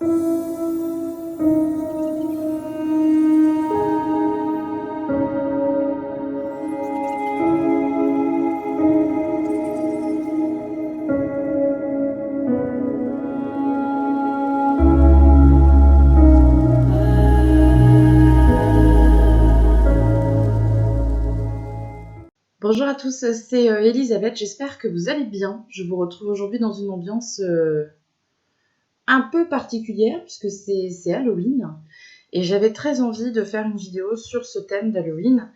Bonjour à tous, c'est Elisabeth, j'espère que vous allez bien. Je vous retrouve aujourd'hui dans une ambiance un peu particulière puisque c'est Halloween et j'avais très envie de faire une vidéo sur ce thème d'Halloween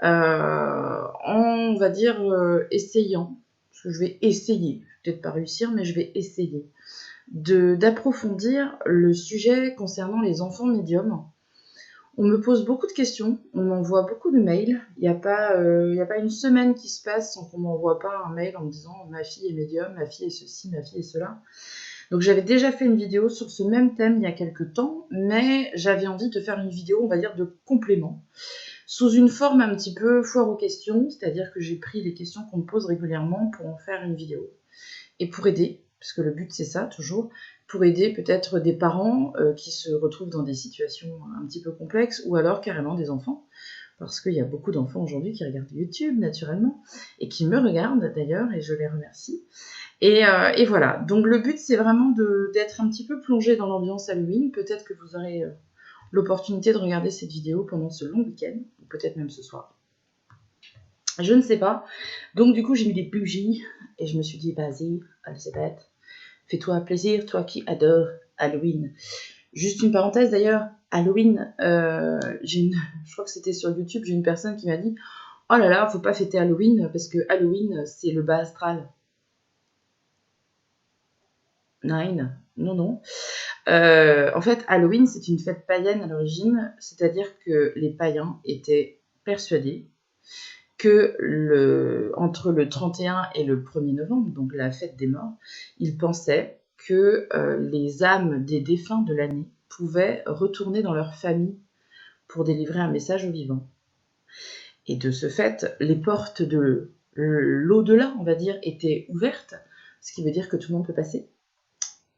on va dire essayant, parce que je vais essayer, peut-être pas réussir mais je vais essayer d'approfondir le sujet concernant les enfants médiums. On me pose beaucoup de questions, on m'envoie beaucoup de mails. Il n'y a pas une semaine qui se passe sans qu'on m'envoie pas un mail en me disant « ma fille est médium, ma fille est ceci, ma fille est cela ». Donc j'avais déjà fait une vidéo sur ce même thème il y a quelques temps, mais j'avais envie de faire une vidéo, on va dire, de complément, sous une forme un petit peu foire aux questions, c'est-à-dire que j'ai pris les questions qu'on me pose régulièrement pour en faire une vidéo. Et pour aider, parce que le but c'est ça toujours, pour aider peut-être des parents qui se retrouvent dans des situations un petit peu complexes, ou alors carrément des enfants, parce qu'il y a beaucoup d'enfants aujourd'hui qui regardent YouTube naturellement, et qui me regardent d'ailleurs, et je les remercie. Et voilà, donc le but c'est vraiment d'être un petit peu plongé dans l'ambiance Halloween. Peut-être que vous aurez l'opportunité de regarder cette vidéo pendant ce long week-end, ou peut-être même ce soir. Je ne sais pas. Donc du coup j'ai mis des bougies, et je me suis dit vas-y Elisabeth, fais-toi un plaisir, toi qui adores Halloween. Juste une parenthèse d'ailleurs, Halloween, je crois que c'était sur YouTube, j'ai une personne qui m'a dit « Oh là là, faut pas fêter Halloween, parce que Halloween, c'est le bas astral. » Nine, non. En fait, Halloween, c'est une fête païenne à l'origine, c'est-à-dire que les païens étaient persuadés que entre le 31 et le 1er novembre, donc la fête des morts, ils pensaient que les âmes des défunts de l'année pouvaient retourner dans leur famille pour délivrer un message aux vivants. Et de ce fait, les portes de l'au-delà, on va dire, étaient ouvertes, ce qui veut dire que tout le monde peut passer.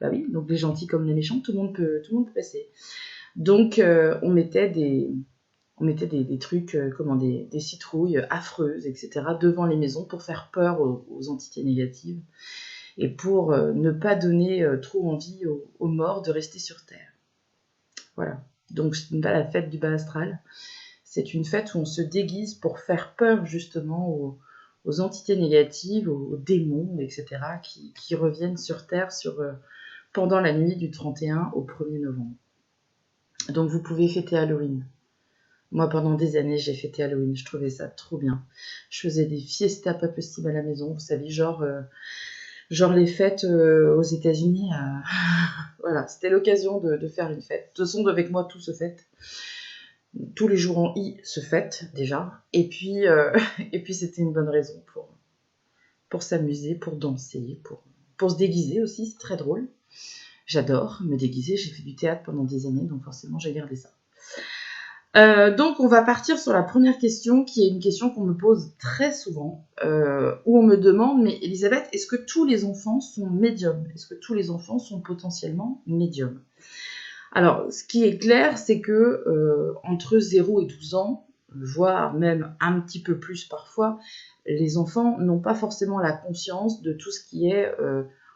Bah oui, donc les gentils comme les méchants, tout le monde peut passer. Donc on mettait des trucs, des citrouilles affreuses, etc., devant les maisons pour faire peur aux entités négatives et pour ne pas donner trop envie aux morts de rester sur Terre. Voilà. Donc ce n'est pas la fête du bas astral, c'est une fête où on se déguise pour faire peur justement aux entités négatives, aux démons, etc., qui reviennent sur Terre pendant la nuit du 31 au 1er novembre. Donc vous pouvez fêter Halloween. Moi, pendant des années, j'ai fêté Halloween. Je trouvais ça trop bien. Je faisais des fiestas pas possibles à la maison. Vous savez, genre les fêtes aux États-Unis. Voilà, c'était l'occasion de faire une fête. De toute façon, avec moi, tout se fête. Tous les jours en I se fêtent déjà. Et puis c'était une bonne raison pour s'amuser, pour danser, pour se déguiser aussi. C'est très drôle. J'adore me déguiser. J'ai fait du théâtre pendant des années, donc forcément, j'ai gardé ça. Donc on va partir sur la première question, qui est une question qu'on me pose très souvent, où on me demande « Mais Elisabeth, est-ce que tous les enfants sont médiums? Est-ce que tous les enfants sont potentiellement médiums ?» Alors, ce qui est clair, c'est que entre 0 et 12 ans, voire même un petit peu plus parfois, les enfants n'ont pas forcément la conscience de tout ce qui est,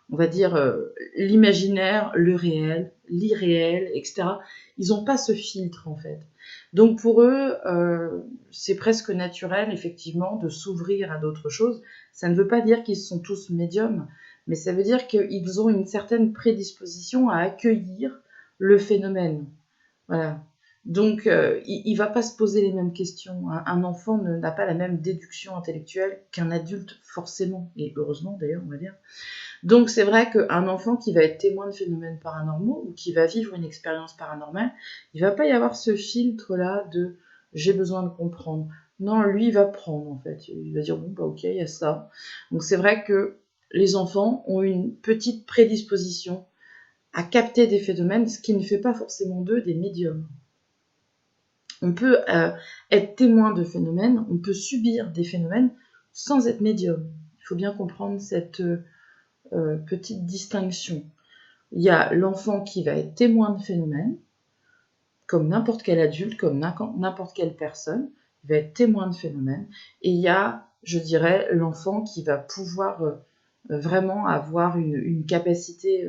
on va dire, l'imaginaire, le réel, l'irréel, etc. Ils n'ont pas ce filtre, en fait. Donc pour eux, c'est presque naturel, effectivement, de s'ouvrir à d'autres choses. Ça ne veut pas dire qu'ils sont tous médiums, mais ça veut dire qu'ils ont une certaine prédisposition à accueillir le phénomène. Voilà. Donc, il ne va pas se poser les mêmes questions. Un enfant n'a pas la même déduction intellectuelle qu'un adulte, forcément, et heureusement d'ailleurs, on va dire. Donc c'est vrai qu'un enfant qui va être témoin de phénomènes paranormaux ou qui va vivre une expérience paranormale, il ne va pas y avoir ce filtre-là de « j'ai besoin de comprendre ». Non, lui, il va prendre, en fait. Il va dire « bon, bah ok, il y a ça ». Donc c'est vrai que les enfants ont une petite prédisposition à capter des phénomènes, ce qui ne fait pas forcément d'eux des médiums. On peut être témoin de phénomènes, on peut subir des phénomènes sans être médium. Il faut bien comprendre cette petite distinction. Il y a l'enfant qui va être témoin de phénomènes, comme n'importe quel adulte, comme n'importe quelle personne, il va être témoin de phénomènes. Et il y a, je dirais, l'enfant qui va pouvoir vraiment avoir une capacité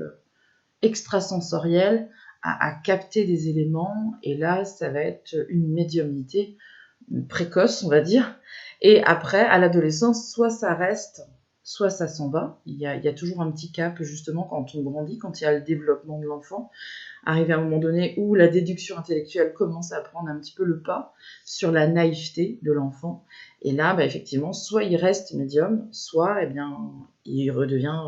extrasensorielle à capter des éléments. Et là, ça va être une médiumnité précoce, on va dire. Et après, à l'adolescence, soit ça reste, soit ça s'en va. Il y a toujours un petit cap, justement, quand on grandit, quand il y a le développement de l'enfant, arrivé à un moment donné où la déduction intellectuelle commence à prendre un petit peu le pas sur la naïveté de l'enfant. Et là, effectivement, soit il reste médium, soit il redevient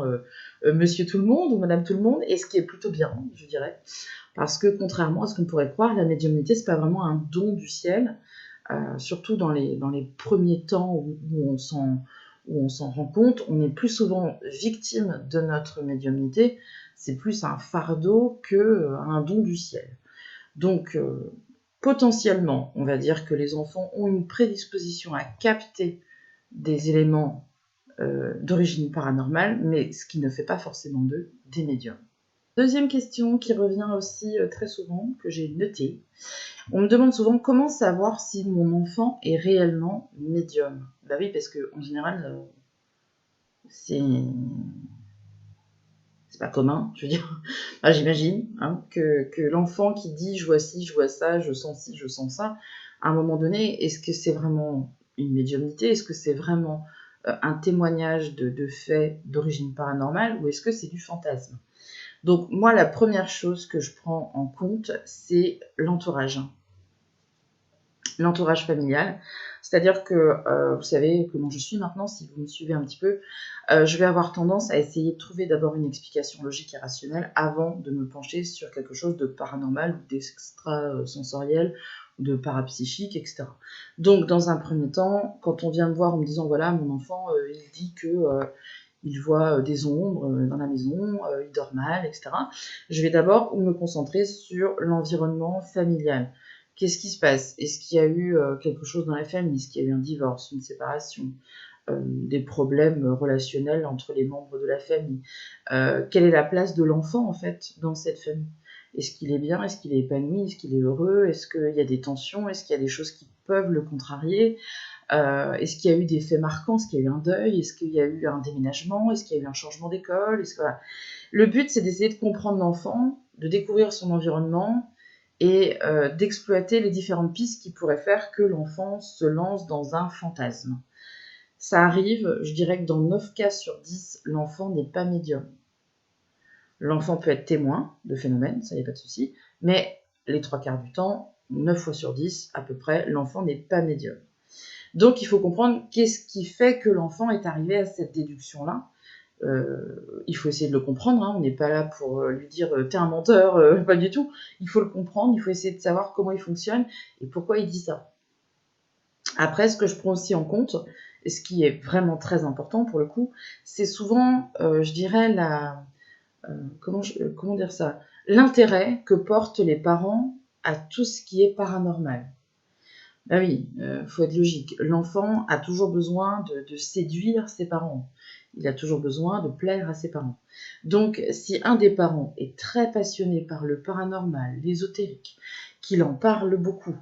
monsieur tout le monde ou madame tout le monde, et ce qui est plutôt bien, je dirais. Parce que contrairement à ce qu'on pourrait croire, la médiumnité, c'est pas vraiment un don du ciel, surtout dans les premiers temps où on s'en rend compte, on est plus souvent victime de notre médiumnité, c'est plus un fardeau qu'un don du ciel. Donc, potentiellement, on va dire que les enfants ont une prédisposition à capter des éléments d'origine paranormale, mais ce qui ne fait pas forcément d'eux des médiums. Deuxième question qui revient aussi très souvent, que j'ai notée. On me demande souvent comment savoir si mon enfant est réellement médium. Bah oui, parce qu'en général, c'est pas commun, je veux dire. J'imagine que l'enfant qui dit je vois ci, je vois ça, je sens ci, je sens ça, à un moment donné, est-ce que c'est vraiment une médiumnité? Est-ce que c'est vraiment un témoignage de faits d'origine paranormale, ou est-ce que c'est du fantasme? Donc moi, la première chose que je prends en compte, c'est l'entourage. L'entourage familial. C'est-à-dire que, vous savez comment je suis maintenant, si vous me suivez un petit peu, je vais avoir tendance à essayer de trouver d'abord une explication logique et rationnelle avant de me pencher sur quelque chose de paranormal ou d'extrasensoriel, de parapsychique, etc. Donc, dans un premier temps, quand on vient me voir en me disant, voilà, mon enfant, il dit que il voit des ombres dans la maison, il dort mal, etc. Je vais d'abord me concentrer sur l'environnement familial. Qu'est-ce qui se passe? Est-ce qu'il y a eu quelque chose dans la famille? Est-ce qu'il y a eu un divorce, une séparation, des problèmes relationnels entre les membres de la famille? Quelle est la place de l'enfant, en fait, dans cette famille? Est-ce qu'il est bien? Est-ce qu'il est épanoui? Est-ce qu'il est heureux? Est-ce qu'il y a des tensions? Est-ce qu'il y a des choses qui peuvent le contrarier? Est-ce qu'il y a eu des faits marquants? Est-ce qu'il y a eu un deuil? Est-ce qu'il y a eu un déménagement? Est-ce qu'il y a eu un changement d'école? Voilà. Le but, c'est d'essayer de comprendre l'enfant, de découvrir son environnement et d'exploiter les différentes pistes qui pourraient faire que l'enfant se lance dans un fantasme. Ça arrive, je dirais que dans 9 cas sur 10, l'enfant n'est pas médium. L'enfant peut être témoin de phénomènes, ça n'y a pas de souci, mais les 3 quarts du temps, 9 fois sur 10 à peu près, l'enfant n'est pas médium. Donc il faut comprendre qu'est-ce qui fait que l'enfant est arrivé à cette déduction-là. Il faut essayer de le comprendre, on n'est pas là pour lui dire t'es un menteur, pas du tout. Il faut le comprendre, il faut essayer de savoir comment il fonctionne et pourquoi il dit ça. Après, ce que je prends aussi en compte, et ce qui est vraiment très important pour le coup, c'est souvent, je dirais, comment dire ça, l'intérêt que portent les parents à tout ce qui est paranormal. Ah oui, faut être logique. L'enfant a toujours besoin de séduire ses parents. Il a toujours besoin de plaire à ses parents. Donc, si un des parents est très passionné par le paranormal, l'ésotérique, qu'il en parle beaucoup,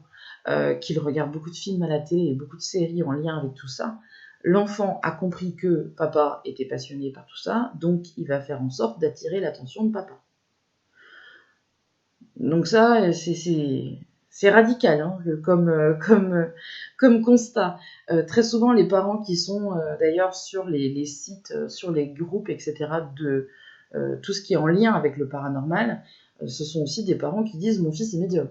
qu'il regarde beaucoup de films à la télé et beaucoup de séries en lien avec tout ça, l'enfant a compris que papa était passionné par tout ça, donc il va faire en sorte d'attirer l'attention de papa. Donc ça, c'est radical comme constat. Très souvent, les parents qui sont d'ailleurs sur les sites, sur les groupes, etc., de tout ce qui est en lien avec le paranormal, ce sont aussi des parents qui disent « mon fils est médium ».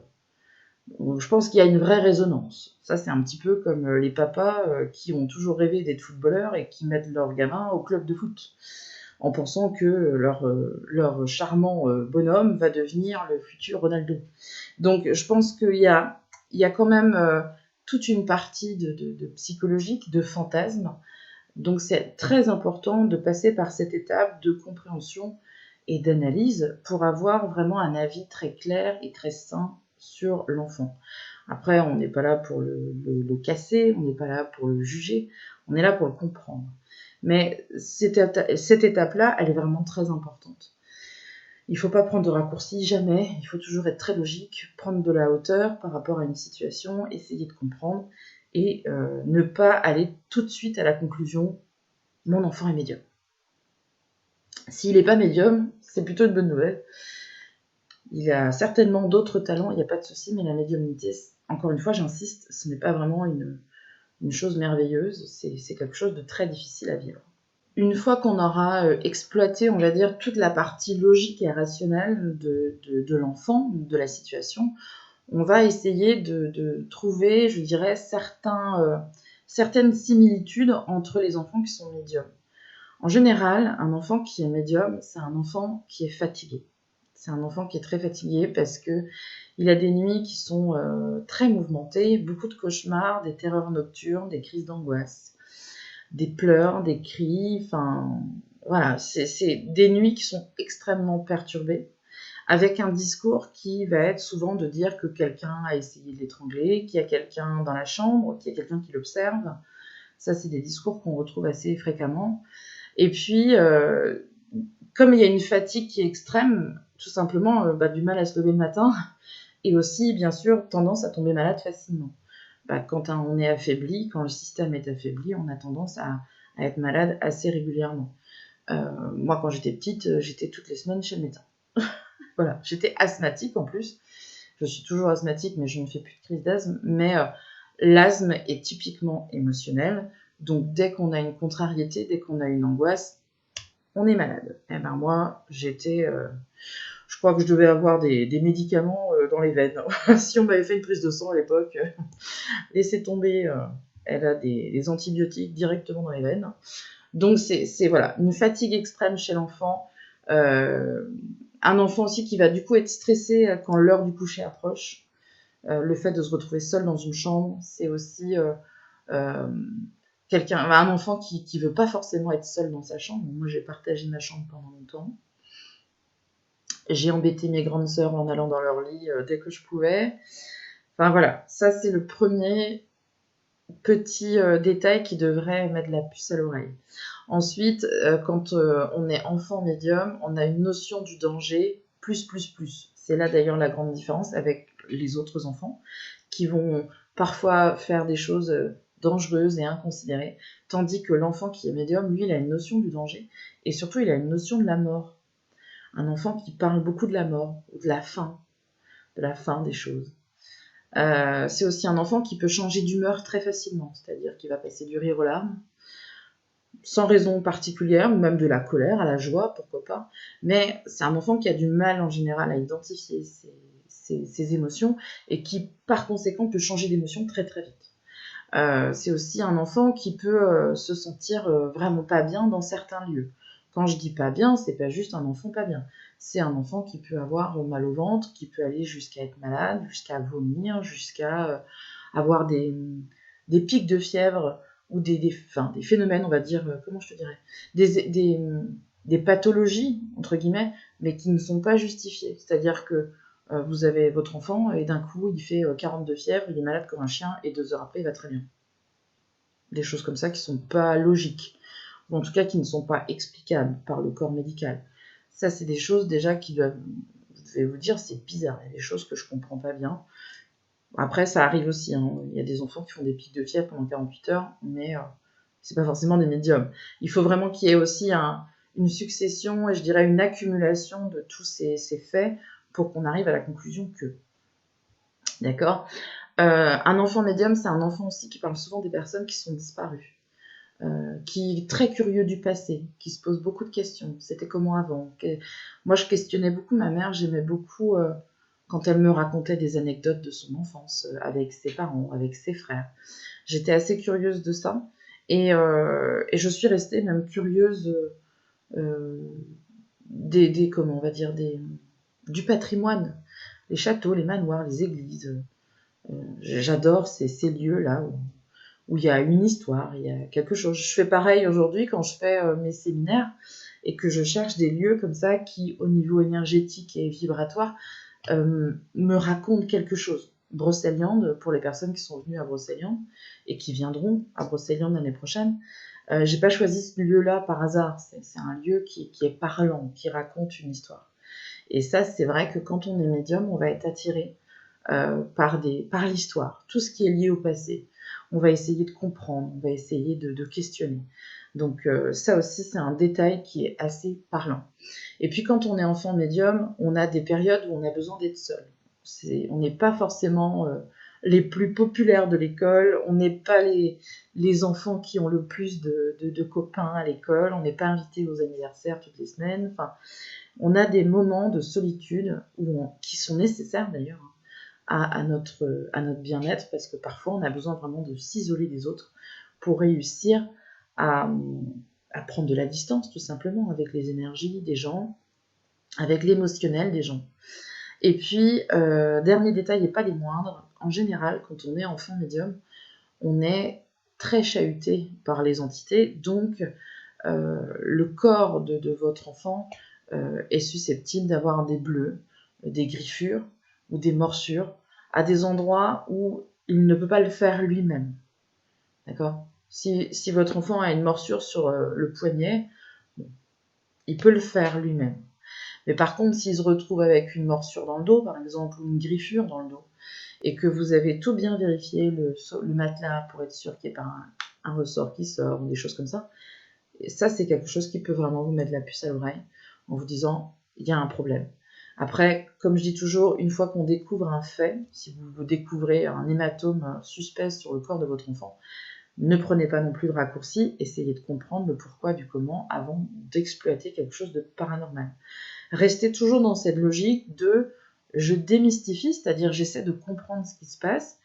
Donc, je pense qu'il y a une vraie résonance. Ça, c'est un petit peu comme les papas qui ont toujours rêvé d'être footballeurs et qui mettent leur gamin au club de foot, en pensant que leur charmant bonhomme va devenir le futur Ronaldo. Donc je pense qu'il y a quand même toute une partie de psychologique, de fantasme. Donc c'est très important de passer par cette étape de compréhension et d'analyse pour avoir vraiment un avis très clair et très sain sur l'enfant. Après, on n'est pas là pour le casser, on n'est pas là pour le juger, on est là pour le comprendre. Mais cette étape-là, elle est vraiment très importante. Il ne faut pas prendre de raccourcis, jamais. Il faut toujours être très logique, prendre de la hauteur par rapport à une situation, essayer de comprendre et ne pas aller tout de suite à la conclusion « mon enfant est médium ». S'il n'est pas médium, c'est plutôt une bonne nouvelle. Il a certainement d'autres talents, il n'y a pas de souci, mais la médiumnité, encore une fois, j'insiste, ce n'est pas vraiment une chose merveilleuse, c'est quelque chose de très difficile à vivre. Une fois qu'on aura exploité, on va dire, toute la partie logique et rationnelle de l'enfant, de la situation, on va essayer de trouver, je dirais, certaines similitudes entre les enfants qui sont médiums. En général, un enfant qui est médium, c'est un enfant qui est fatigué. C'est un enfant qui est très fatigué parce qu'il a des nuits qui sont très mouvementées, beaucoup de cauchemars, des terreurs nocturnes, des crises d'angoisse, des pleurs, des cris, enfin voilà, c'est des nuits qui sont extrêmement perturbées, avec un discours qui va être souvent de dire que quelqu'un a essayé de l'étrangler, qu'il y a quelqu'un dans la chambre, qu'il y a quelqu'un qui l'observe. Ça, c'est des discours qu'on retrouve assez fréquemment. Et puis, comme il y a une fatigue qui est extrême, tout simplement du mal à se lever le matin, et aussi, bien sûr, tendance à tomber malade facilement. Quand on est affaibli, quand le système est affaibli, on a tendance à être malade assez régulièrement. Moi, quand j'étais petite, j'étais toutes les semaines chez le médecin. Voilà, j'étais asthmatique en plus. Je suis toujours asthmatique, mais je ne fais plus de crise d'asthme. Mais l'asthme est typiquement émotionnel. Donc, dès qu'on a une contrariété, dès qu'on a une angoisse, on est malade. Et ben moi, je crois que je devais avoir des médicaments dans les veines. Si on m'avait fait une prise de sang à l'époque, laissez tomber, elle a des antibiotiques directement dans les veines. Donc c'est voilà, une fatigue extrême chez l'enfant. Un enfant aussi qui va du coup être stressé quand l'heure du coucher approche. Le fait de se retrouver seul dans une chambre, c'est aussi un enfant qui veut pas forcément être seul dans sa chambre. Moi, j'ai partagé ma chambre pendant longtemps. J'ai embêté mes grandes sœurs en allant dans leur lit dès que je pouvais. Enfin voilà, ça c'est le premier petit détail qui devrait mettre la puce à l'oreille. Ensuite, quand on est enfant médium, on a une notion du danger plus. C'est là d'ailleurs la grande différence avec les autres enfants qui vont parfois faire des choses dangereuses et inconsidérées, tandis que l'enfant qui est médium, lui, il a une notion du danger et surtout il a une notion de la mort. Un enfant qui parle beaucoup de la mort, de la fin des choses. C'est aussi un enfant qui peut changer d'humeur très facilement, c'est-à-dire qu'il va passer du rire aux larmes, sans raison particulière, ou même de la colère à la joie, pourquoi pas. Mais c'est un enfant qui a du mal en général à identifier ses émotions et qui, par conséquent, peut changer d'émotion très très vite. C'est aussi un enfant qui peut se sentir vraiment pas bien dans certains lieux. Quand je dis pas bien, c'est pas juste un enfant pas bien. C'est un enfant qui peut avoir mal au ventre, qui peut aller jusqu'à être malade, jusqu'à vomir, jusqu'à avoir des pics de fièvre ou des phénomènes, on va dire, comment je te dirais, des pathologies, entre guillemets, mais qui ne sont pas justifiées. C'est-à-dire que vous avez votre enfant et d'un coup, il fait 42 fièvres, il est malade comme un chien et 2 heures après, il va très bien. Des choses comme ça qui sont pas logiques, ou en tout cas qui ne sont pas explicables par le corps médical. Ça, c'est des choses déjà qui doivent, je vais vous dire, c'est bizarre, il y a des choses que je comprends pas bien. Après, ça arrive aussi, hein. Il y a des enfants qui font des pics de fièvre pendant 48 heures, mais c'est pas forcément des médiums. Il faut vraiment qu'il y ait aussi une succession, et je dirais une accumulation de tous ces faits pour qu'on arrive à la conclusion que. D'accord ? Un enfant médium, c'est un enfant aussi qui parle souvent des personnes qui sont disparues, qui est très curieux du passé, qui se pose beaucoup de questions. C'était comment avant ? Moi, je questionnais beaucoup ma mère, j'aimais beaucoup quand elle me racontait des anecdotes de son enfance avec ses parents, avec ses frères. J'étais assez curieuse de ça, et je suis restée même curieuse comment on va dire, du patrimoine, les châteaux, les manoirs, les églises. J'adore ces lieux-là où il y a une histoire, il y a quelque chose. Je fais pareil aujourd'hui quand je fais mes séminaires et que je cherche des lieux comme ça qui, au niveau énergétique et vibratoire, me racontent quelque chose. Brocéliande, pour les personnes qui sont venues à Brocéliande et qui viendront à Brocéliande l'année prochaine, j'ai pas choisi ce lieu-là par hasard. C'est un lieu qui est parlant, qui raconte une histoire. Et ça, c'est vrai que quand on est médium, on va être attiré par l'histoire, tout ce qui est lié au passé. On va essayer de comprendre, on va essayer de questionner. Donc ça aussi, c'est un détail qui est assez parlant. Et puis quand on est enfant médium, on a des périodes où on a besoin d'être seul. On n'est pas forcément les plus populaires de l'école, on n'est pas les enfants qui ont le plus de copains à l'école, on n'est pas invité aux anniversaires toutes les semaines. Enfin, on a des moments de solitude qui sont nécessaires d'ailleurs à notre bien-être, parce que parfois on a besoin vraiment de s'isoler des autres pour réussir à prendre de la distance tout simplement avec les énergies des gens, avec l'émotionnel des gens. Et puis, dernier détail et pas des moindres, en général, quand on est enfant médium, on est très chahuté par les entités, donc le corps de votre enfant est susceptible d'avoir des bleus, des griffures ou des morsures à des endroits où il ne peut pas le faire lui-même. D'accord ? Si votre enfant a une morsure sur le poignet, il peut le faire lui-même. Mais par contre, s'il se retrouve avec une morsure dans le dos, par exemple, ou une griffure dans le dos, et que vous avez tout bien vérifié, le matelas, pour être sûr qu'il n'y ait pas un ressort qui sort, ou des choses comme ça, et ça, c'est quelque chose qui peut vraiment vous mettre la puce à l'oreille, en vous disant, il y a un problème. Après, comme je dis toujours, une fois qu'on découvre un fait, si vous découvrez un hématome suspect sur le corps de votre enfant, ne prenez pas non plus de raccourcis, essayez de comprendre le pourquoi du comment avant d'exploiter quelque chose de paranormal. Restez toujours dans cette logique de je démystifie, c'est-à-dire j'essaie de comprendre ce qui se passe,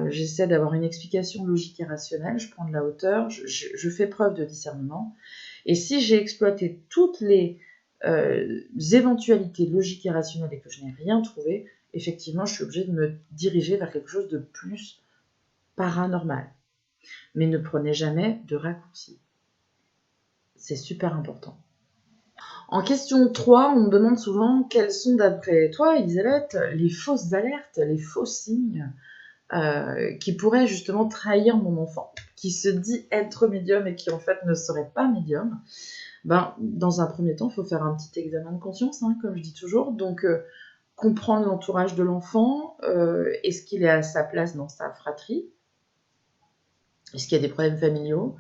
j'essaie d'avoir une explication logique et rationnelle, je prends de la hauteur, je fais preuve de discernement. Et si j'ai exploité toutes les éventualités logiques et rationnelles et que je n'ai rien trouvé, effectivement, je suis obligée de me diriger vers quelque chose de plus paranormal. Mais ne prenez jamais de raccourcis. C'est super important. En question 3, on me demande souvent quels sont, d'après toi, Elisabeth, les fausses alertes, les faux signes qui pourraient justement trahir mon enfant, qui se dit être médium et qui en fait ne serait pas médium. Dans un premier temps, il faut faire un petit examen de conscience, comme je dis toujours. Donc, comprendre l'entourage de l'enfant, est-ce qu'il est à sa place dans sa fratrie ? Est-ce qu'il y a des problèmes familiaux ?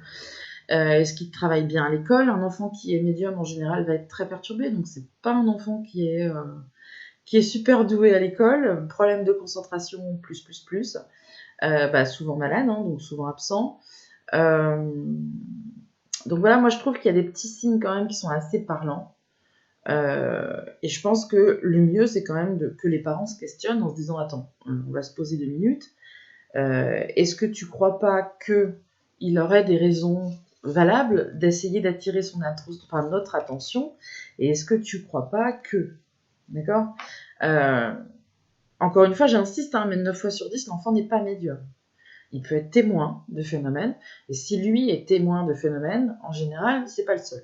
Est-ce qu'il travaille bien à l'école ? Un enfant qui est médium, en général, va être très perturbé. Donc, c'est pas un enfant qui est super doué à l'école. Problème de concentration, plus. Souvent malade, donc souvent absent. Donc voilà, moi, je trouve qu'il y a des petits signes quand même qui sont assez parlants. Et je pense que le mieux, c'est quand même que les parents se questionnent en se disant « Attends, on va se poser 2 minutes. Est-ce que tu crois pas qu'il aurait des raisons valables d'essayer d'attirer notre attention, et est-ce que tu crois pas que... » D'accord ? Encore une fois, j'insiste, mais 9 fois sur 10, l'enfant n'est pas médium. Il peut être témoin de phénomènes, et si lui est témoin de phénomènes, en général, c'est pas le seul.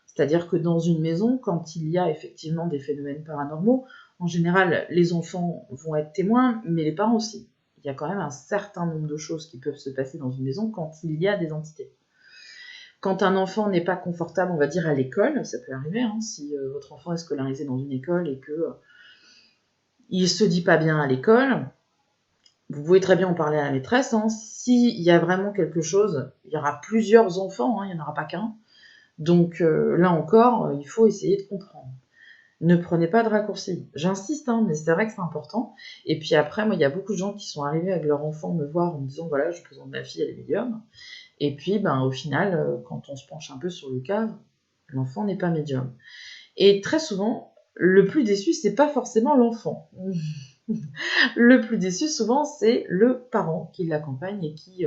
C'est-à-dire que dans une maison, quand il y a effectivement des phénomènes paranormaux, en général, les enfants vont être témoins, mais les parents aussi. Il y a quand même un certain nombre de choses qui peuvent se passer dans une maison quand il y a des entités. Quand un enfant n'est pas confortable, on va dire à l'école, ça peut arriver, si votre enfant est scolarisé dans une école et que il se dit pas bien à l'école, vous pouvez très bien en parler à la maîtresse. S'il y a vraiment quelque chose, il y aura plusieurs enfants, il n'y en aura pas qu'un. Donc là encore, il faut essayer de comprendre. Ne prenez pas de raccourcis. J'insiste, mais c'est vrai que c'est important. Et puis après, moi, il y a beaucoup de gens qui sont arrivés avec leur enfant me voir en me disant, voilà, je présente ma fille, elle est médium. Et puis, au final, quand on se penche un peu sur le cas, l'enfant n'est pas médium. Et très souvent, le plus déçu, c'est pas forcément l'enfant. Le plus déçu, souvent, c'est le parent qui l'accompagne et qui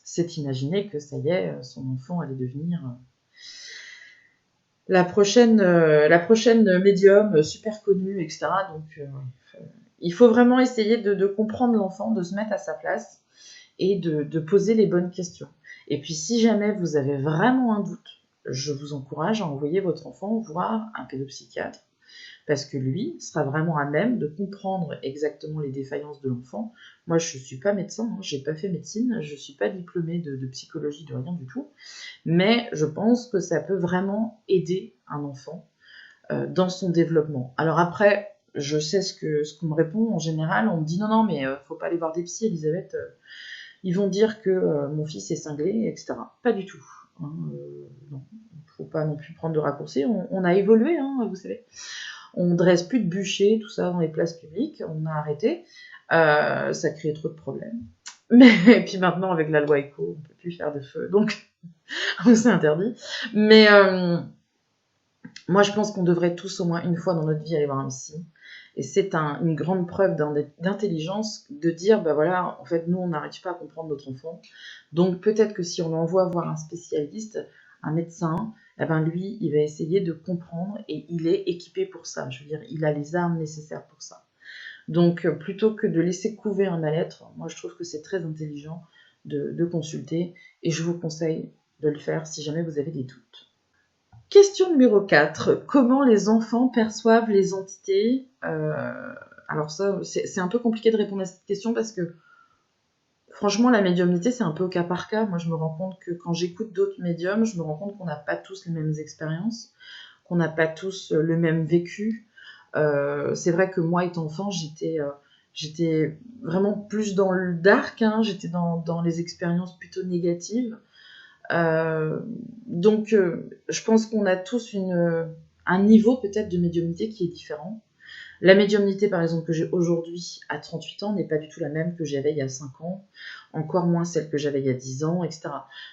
s'est imaginé que ça y est, son enfant allait devenir... la prochaine médium super connue, etc. Donc, il faut vraiment essayer de comprendre l'enfant, de se mettre à sa place et de poser les bonnes questions. Et puis, si jamais vous avez vraiment un doute, je vous encourage à envoyer votre enfant voir un pédopsychiatre, parce que lui sera vraiment à même de comprendre exactement les défaillances de l'enfant. Moi, je ne suis pas médecin, je n'ai pas fait médecine, je ne suis pas diplômée de psychologie, de rien du tout, mais je pense que ça peut vraiment aider un enfant dans son développement. Alors après, je sais ce qu'on me répond en général. On me dit non, mais faut pas aller voir des psys, Elisabeth. Ils vont dire que mon fils est cinglé, etc. Pas du tout. Hein, non, faut pas non plus prendre de raccourcis. On a évolué, hein, vous savez. On dresse plus de bûchers, tout ça dans les places publiques. On a arrêté. Ça crée trop de problèmes. Et puis maintenant, avec la loi Eco, on peut plus faire de feu, donc c'est interdit. Mais moi, je pense qu'on devrait tous au moins une fois dans notre vie aller voir un psy. Et c'est une grande preuve d'intelligence de dire, bah voilà, en fait, nous, on n'arrive pas à comprendre notre enfant. Donc peut-être que si on l'envoie voir un spécialiste, un médecin, eh ben lui, il va essayer de comprendre et il est équipé pour ça. Je veux dire, il a les armes nécessaires pour ça. Donc plutôt que de laisser couver un mal-être, moi je trouve que c'est très intelligent de consulter et je vous conseille de le faire si jamais vous avez des doutes. Question numéro 4. Comment les enfants perçoivent les entités Alors ça, c'est un peu compliqué de répondre à cette question parce que franchement, la médiumnité, c'est un peu au cas par cas. Moi, je me rends compte que quand j'écoute d'autres médiums, je me rends compte qu'on n'a pas tous les mêmes expériences, qu'on n'a pas tous le même vécu. C'est vrai que moi, étant enfant, j'étais vraiment plus dans le dark, hein, j'étais dans les expériences plutôt négatives. Donc, je pense qu'on a tous un niveau peut-être de médiumnité qui est différent. La médiumnité, par exemple, que j'ai aujourd'hui à 38 ans n'est pas du tout la même que j'avais il y a 5 ans, encore moins celle que j'avais il y a 10 ans, etc.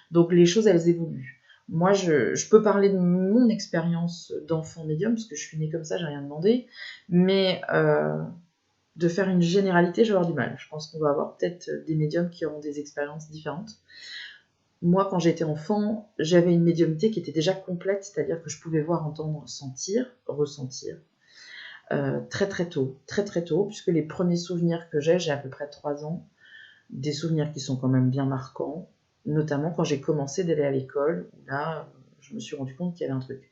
Donc les choses, elles évoluent. Moi, je peux parler de mon expérience d'enfant médium, parce que je suis née comme ça, j'ai rien demandé, mais de faire une généralité, je vais avoir du mal. Je pense qu'on va avoir peut-être des médiums qui auront des expériences différentes. Moi, quand j'étais enfant, j'avais une médiumnité qui était déjà complète, c'est-à-dire que je pouvais voir, entendre, sentir, ressentir, très très tôt, puisque les premiers souvenirs que j'ai à peu près 3 ans, des souvenirs qui sont quand même bien marquants, notamment quand j'ai commencé d'aller à l'école, où là, je me suis rendu compte qu'il y avait un truc.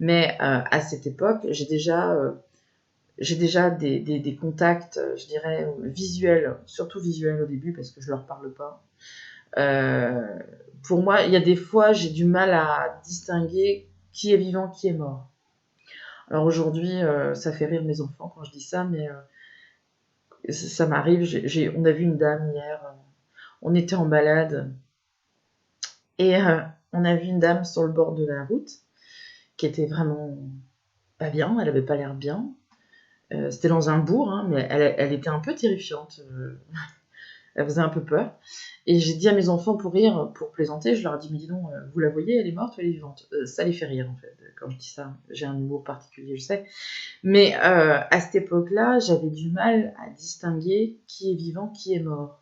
Mais à cette époque, j'ai déjà des contacts, je dirais, visuels, surtout visuels au début, parce que je leur parle pas. Pour moi, il y a des fois, j'ai du mal à distinguer qui est vivant, qui est mort. Alors aujourd'hui, ça fait rire mes enfants quand je dis ça, mais ça m'arrive. On a vu une dame hier, on était en balade, et on a vu une dame sur le bord de la route, qui était vraiment pas bien, elle avait pas l'air bien. C'était dans un bourg, hein, mais elle était un peu terrifiante. Elle faisait un peu peur. Et j'ai dit à mes enfants pour rire, pour plaisanter, je leur ai dit, mais dis donc, vous la voyez, elle est morte ou elle est vivante? Ça les fait rire, en fait, quand je dis ça. J'ai un humour particulier, je sais. Mais à cette époque-là, j'avais du mal à distinguer qui est vivant, qui est mort.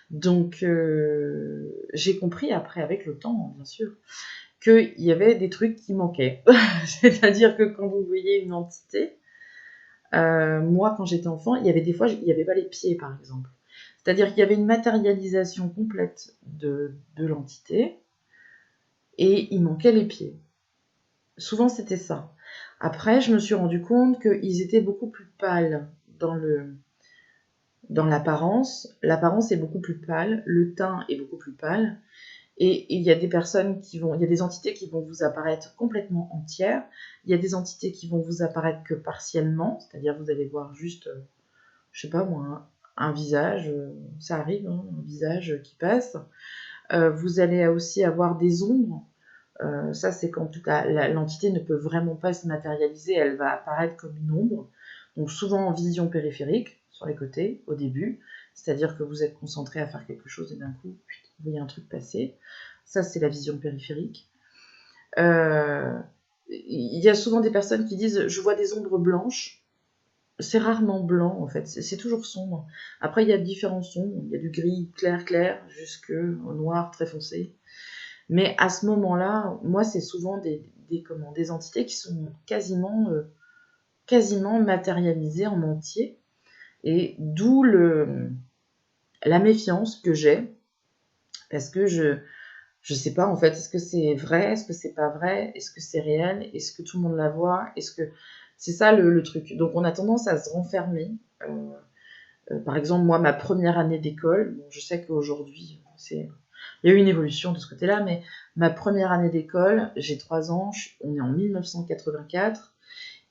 Donc, j'ai compris après, avec le temps, bien sûr, qu'il y avait des trucs qui manquaient. C'est-à-dire que quand vous voyez une entité, moi, quand j'étais enfant, il y avait des fois, il n'y avait pas les pieds, par exemple. C'est-à-dire qu'il y avait une matérialisation complète de l'entité et il manquait les pieds. Souvent, c'était ça. Après, je me suis rendu compte qu'ils étaient beaucoup plus pâles dans l'apparence. L'apparence est beaucoup plus pâle, le teint est beaucoup plus pâle. Et il y a des personnes il y a des entités qui vont vous apparaître complètement entières. Il y a des entités qui vont vous apparaître que partiellement, c'est-à-dire vous allez voir juste, je sais pas moi, un visage, ça arrive, hein, un visage qui passe. Vous allez aussi avoir des ombres. Ça, c'est quand en tout cas l'entité ne peut vraiment pas se matérialiser, elle va apparaître comme une ombre. Donc souvent en vision périphérique, sur les côtés, au début. C'est-à-dire que vous êtes concentré à faire quelque chose et d'un coup, vous voyez un truc passer. Ça, c'est la vision périphérique. Il y a souvent des personnes qui disent « je vois des ombres blanches ». C'est rarement blanc, en fait. C'est toujours sombre. Après, il y a différents sons. Il y a du gris clair, jusqu'au noir très foncé. Mais à ce moment-là, moi, c'est souvent des entités qui sont quasiment matérialisées en entier. Et d'où la méfiance que j'ai. Parce que je sais pas, en fait, est-ce que c'est vrai, est-ce que c'est pas vrai, est-ce que c'est réel, est-ce que tout le monde la voit, est-ce que... C'est ça le truc. Donc on a tendance à se renfermer. Par exemple, moi, ma première année d'école, bon, je sais qu'aujourd'hui, il y a eu une évolution de ce côté-là, mais ma première année d'école, j'ai 3 ans, on est en 1984,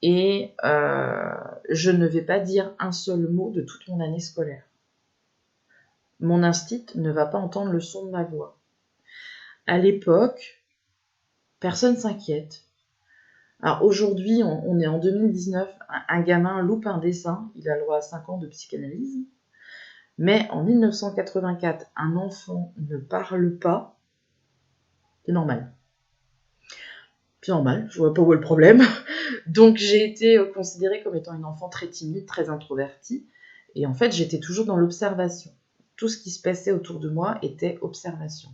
et je ne vais pas dire un seul mot de toute mon année scolaire. Mon instinct ne va pas entendre le son de ma voix. À l'époque, personne s'inquiète. Alors aujourd'hui, on est en 2019, un gamin loupe un dessin, il a le droit à 5 ans de psychanalyse. Mais en 1984, un enfant ne parle pas, c'est normal. C'est normal, je vois pas où est le problème. Donc j'ai été considérée comme étant une enfant très timide, très introvertie. Et en fait, j'étais toujours dans l'observation. Tout ce qui se passait autour de moi était observation.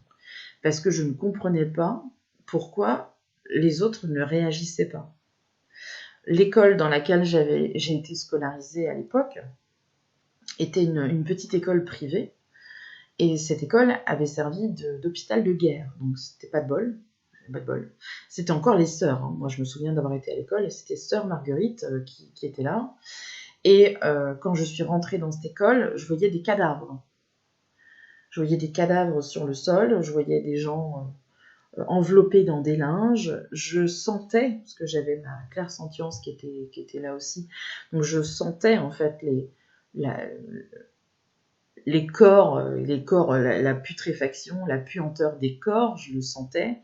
Parce que je ne comprenais pas pourquoi les autres ne réagissaient pas. L'école dans laquelle j'ai été scolarisée à l'époque était une petite école privée. Et cette école avait servi d'hôpital de guerre. Donc c'était pas de bol. C'était encore les sœurs. Hein. Moi, je me souviens d'avoir été à l'école et c'était sœur Marguerite qui était là. Et quand je suis rentrée dans cette école, je voyais des cadavres. Je voyais des cadavres sur le sol, je voyais des gens enveloppés dans des linges. Je sentais, parce que j'avais ma clairsentience qui était là aussi, donc je sentais en fait les corps, la putréfaction, la puanteur des corps, je le sentais.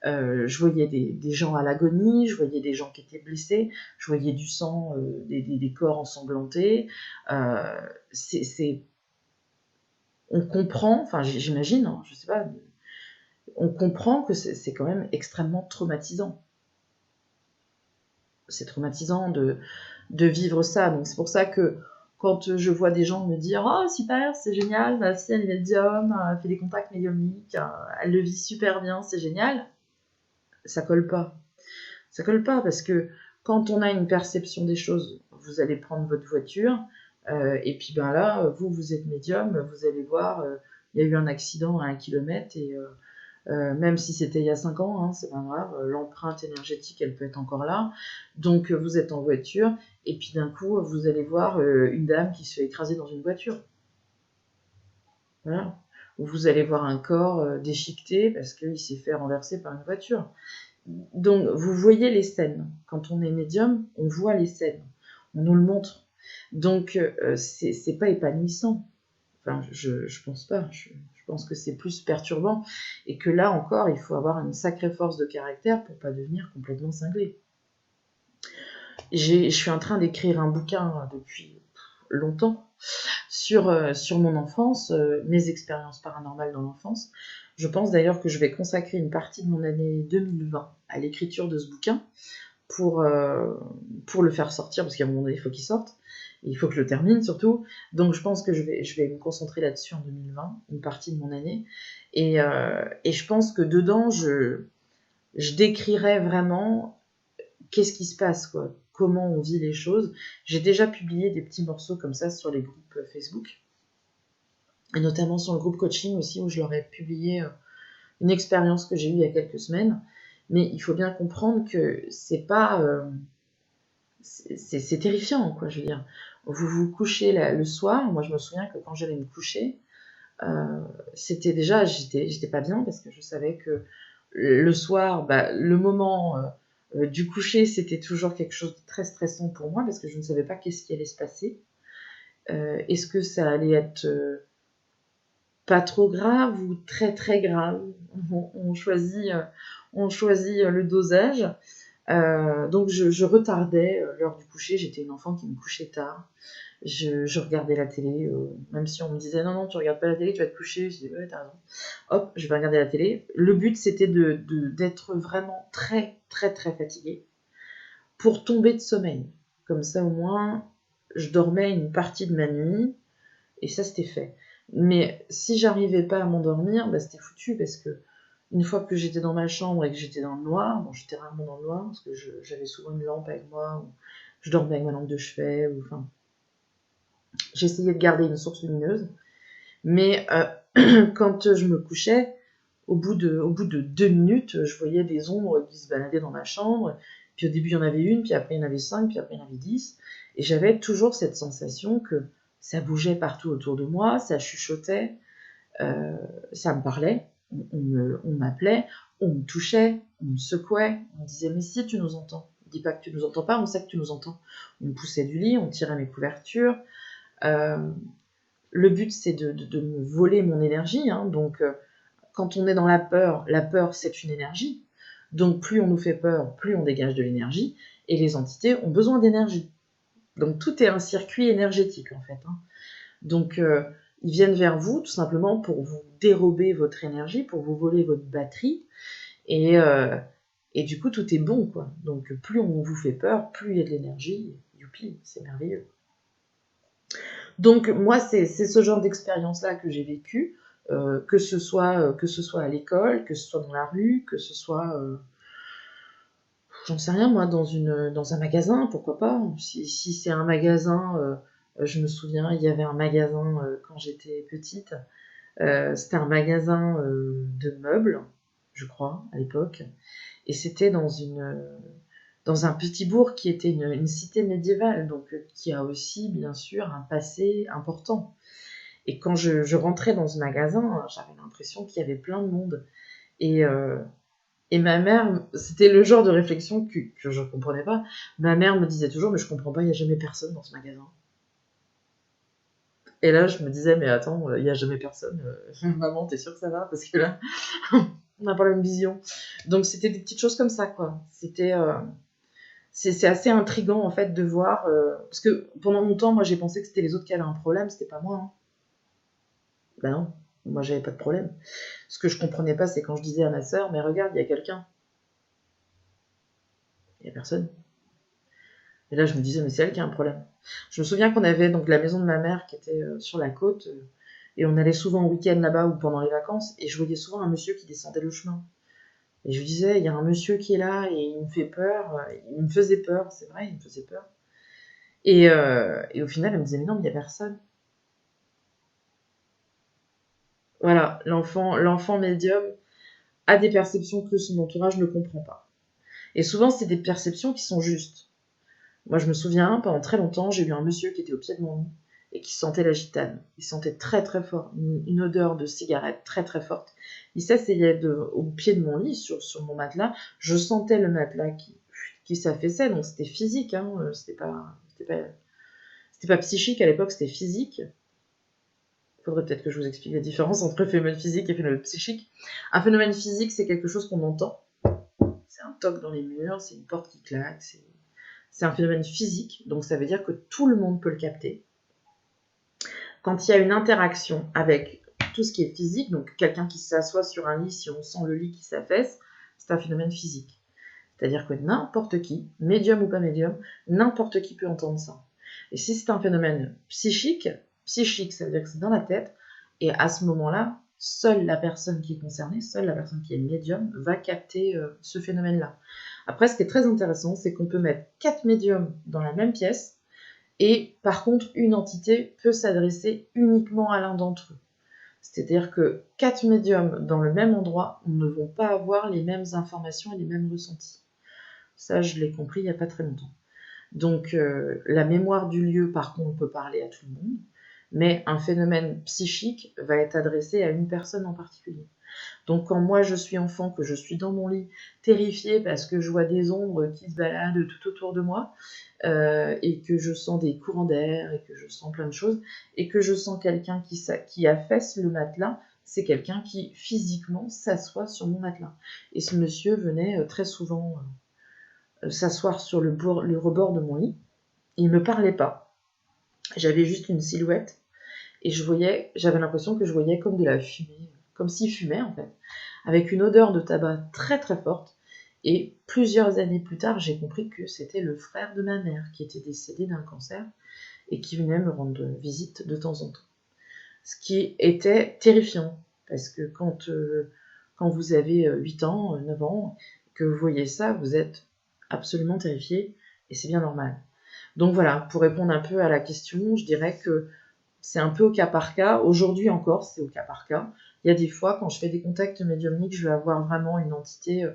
Je voyais des gens à l'agonie, je voyais des gens qui étaient blessés, je voyais du sang, des corps ensanglantés. On comprend, enfin j'imagine, hein, je sais pas, on comprend que c'est quand même extrêmement traumatisant. C'est traumatisant de vivre ça. Donc c'est pour ça que quand je vois des gens me dire « Oh super, c'est génial, ma fille elle est médium, elle fait des contacts médiumniques, elle le vit super bien, c'est génial », ça colle pas. Ça colle pas parce que quand on a une perception des choses, vous allez prendre votre voiture et puis ben là, vous êtes médium, vous allez voir, il y a eu un accident à 1 kilomètre et même si c'était il y a 5 ans, hein, c'est pas grave, l'empreinte énergétique elle peut être encore là. Donc vous êtes en voiture et puis d'un coup vous allez voir une dame qui se fait écraser dans une voiture. Voilà. Ou vous allez voir un corps déchiqueté parce qu'il s'est fait renverser par une voiture. Donc, vous voyez les scènes. Quand on est médium, on voit les scènes. On nous le montre. Donc, c'est pas épanouissant. Enfin, je pense pas. Je pense que c'est plus perturbant. Et que là encore, il faut avoir une sacrée force de caractère pour pas devenir complètement cinglé. Je suis en train d'écrire un bouquin depuis longtemps sur mon enfance, mes expériences paranormales dans l'enfance. Je pense d'ailleurs que je vais consacrer une partie de mon année 2020 à l'écriture de ce bouquin pour le faire sortir, parce qu'à un moment donné, il faut qu'il sorte. Il faut que je le termine surtout. Donc je pense que je vais me concentrer là-dessus en 2020, une partie de mon année. Et je pense que dedans, je décrirai vraiment qu'est-ce qui se passe, quoi. Comment on vit les choses. J'ai déjà publié des petits morceaux comme ça sur les groupes Facebook, et notamment sur le groupe coaching aussi, où je leur ai publié une expérience que j'ai eue il y a quelques semaines. Mais il faut bien comprendre que c'est pas... c'est terrifiant, quoi, je veux dire. Vous vous couchez le soir, moi je me souviens que quand j'allais me coucher, c'était déjà, j'étais pas bien, parce que je savais que le soir, le moment du coucher, c'était toujours quelque chose de très stressant pour moi, parce que je ne savais pas qu'est-ce qui allait se passer. Est-ce que ça allait être pas trop grave ou très très grave? On choisit le dosage. Donc je retardais l'heure du coucher. J'étais une enfant qui me couchait tard. Je regardais la télé, même si on me disait non, tu regardes pas la télé, tu vas te coucher. Je disais ouais, t'as raison. Hop, je vais regarder la télé. Le but, c'était d'être vraiment très, très, très fatiguée pour tomber de sommeil. Comme ça, au moins, je dormais une partie de ma nuit et ça, c'était fait. Mais si j'arrivais pas à m'endormir, c'était foutu parce que une fois que j'étais dans ma chambre et que j'étais dans le noir, bon, j'étais rarement dans le noir parce que j'avais souvent une lampe avec moi, ou je dormais avec ma lampe de chevet, ou enfin, j'essayais de garder une source lumineuse. Mais quand je me couchais, au bout de 2 minutes, je voyais des ombres qui se baladaient dans ma chambre. Puis au début, il y en avait une, puis après, il y en avait 5, puis après, il y en avait 10. Et j'avais toujours cette sensation que ça bougeait partout autour de moi, ça chuchotait, ça me parlait, on m'appelait, on me touchait, on me secouait, on me disait « Mais si, tu nous entends, dis pas que tu nous entends pas, on sait que tu nous entends. On me poussait du lit, on tirait mes couvertures. Le but, c'est de me voler mon énergie. Hein. Donc, quand on est dans la peur, c'est une énergie. Donc, plus on nous fait peur, plus on dégage de l'énergie. Et les entités ont besoin d'énergie. Donc, tout est un circuit énergétique, en fait. Hein. Donc, ils viennent vers vous, tout simplement, pour vous dérober votre énergie, pour vous voler votre batterie. Et du coup, tout est bon, quoi. Donc, plus on vous fait peur, plus il y a de l'énergie. Youpi, c'est merveilleux. Donc, moi, c'est ce genre d'expérience-là que j'ai vécu, que ce soit à l'école, que ce soit dans la rue, que ce soit, j'en sais rien, moi, dans un magasin, pourquoi pas. Si c'est un magasin, je me souviens, il y avait un magasin quand j'étais petite. C'était un magasin de meubles, je crois, à l'époque. Et c'était dans un petit bourg qui était une cité médiévale, donc qui a aussi, bien sûr, un passé important. Et quand je rentrais dans ce magasin, j'avais l'impression qu'il y avait plein de monde. Et ma mère, c'était le genre de réflexion que je ne comprenais pas. Ma mère me disait toujours, mais je comprends pas, il n'y a jamais personne dans ce magasin. Et là, je me disais, mais attends, il n'y a jamais personne. Maman, t'es sûre que ça va? Parce que là, on n'a pas la même vision. Donc, c'était des petites choses comme ça, quoi. C'était... c'est assez intriguant, en fait, de voir... parce que pendant longtemps, moi, j'ai pensé que c'était les autres qui avaient un problème, c'était pas moi. Hein. Ben non, moi, j'avais pas de problème. Ce que je comprenais pas, c'est quand je disais à ma sœur, mais regarde, il y a quelqu'un. Il y a personne. Et là, je me disais, mais c'est elle qui a un problème. Je me souviens qu'on avait donc la maison de ma mère qui était sur la côte, et on allait souvent au week-end là-bas ou pendant les vacances, et je voyais souvent un monsieur qui descendait le chemin. Et je lui disais, il y a un monsieur qui est là, et il me fait peur, il me faisait peur, c'est vrai, il me faisait peur. Et au final, elle me disait, mais non, mais il n'y a personne. Voilà, l'enfant médium a des perceptions que son entourage ne comprend pas. Et souvent, c'est des perceptions qui sont justes. Moi, je me souviens, pendant très longtemps, j'ai eu un monsieur qui était au pied de mon lit et qui sentait la gitane. Il sentait très très fort, une odeur de cigarette très très forte. Il s'asseyait au pied de mon lit, sur mon matelas. Je sentais le matelas qui s'affaissait, donc c'était physique, hein, c'était pas psychique à l'époque, c'était physique. Il faudrait peut-être que je vous explique la différence entre phénomène physique et phénomène psychique. Un phénomène physique, c'est quelque chose qu'on entend. C'est un toc dans les murs, c'est une porte qui claque, c'est un phénomène physique, donc ça veut dire que tout le monde peut le capter. Quand il y a une interaction avec tout ce qui est physique, donc quelqu'un qui s'assoit sur un lit, si on sent le lit qui s'affaisse, c'est un phénomène physique. C'est-à-dire que n'importe qui, médium ou pas médium, n'importe qui peut entendre ça. Et si c'est un phénomène psychique, ça veut dire que c'est dans la tête, et à ce moment-là, seule la personne qui est concernée, seule la personne qui est médium va capter ce phénomène-là. Après, ce qui est très intéressant, c'est qu'on peut mettre 4 médiums dans la même pièce, et par contre, une entité peut s'adresser uniquement à l'un d'entre eux. C'est-à-dire que 4 médiums dans le même endroit ne vont pas avoir les mêmes informations et les mêmes ressentis. Ça, je l'ai compris il n'y a pas très longtemps. Donc, la mémoire du lieu, par contre, peut parler à tout le monde, mais un phénomène psychique va être adressé à une personne en particulier. Donc quand moi je suis enfant, que je suis dans mon lit, terrifiée parce que je vois des ombres qui se baladent tout autour de moi, et que je sens des courants d'air, et que je sens plein de choses, et que je sens quelqu'un qui affaisse le matelas, c'est quelqu'un qui physiquement s'assoit sur mon matelas. Et ce monsieur venait très souvent s'asseoir sur le rebord de mon lit. Il ne me parlait pas. J'avais juste une silhouette, et j'avais l'impression que je voyais comme de la fumée, comme s'il fumait en fait, avec une odeur de tabac très très forte. Et plusieurs années plus tard, j'ai compris que c'était le frère de ma mère qui était décédé d'un cancer et qui venait me rendre visite de temps en temps. Ce qui était terrifiant, parce que quand vous avez 8 ans, 9 ans, que vous voyez ça, vous êtes absolument terrifié, et c'est bien normal. Donc voilà, pour répondre un peu à la question, je dirais que c'est un peu au cas par cas. Aujourd'hui encore, c'est au cas par cas. Il y a des fois, quand je fais des contacts médiumniques, je vais avoir vraiment une entité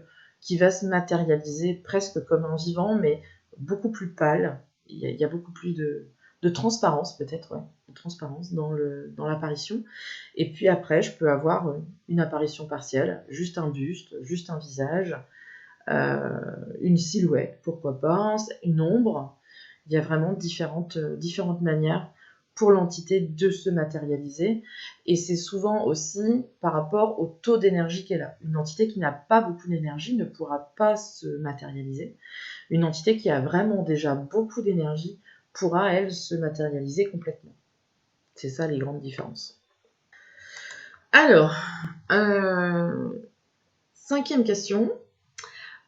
qui va se matérialiser presque comme un vivant, mais beaucoup plus pâle. Il y a beaucoup plus de transparence, peut-être, ouais, de transparence dans l'apparition. Et puis après, je peux avoir une apparition partielle, juste un buste, juste un visage, une silhouette, pourquoi pas, une ombre. Il y a vraiment différentes manières pour l'entité de se matérialiser. Et c'est souvent aussi par rapport au taux d'énergie qu'elle a. Une entité qui n'a pas beaucoup d'énergie ne pourra pas se matérialiser. Une entité qui a vraiment déjà beaucoup d'énergie pourra, elle, se matérialiser complètement. C'est ça les grandes différences. Alors, 5e question.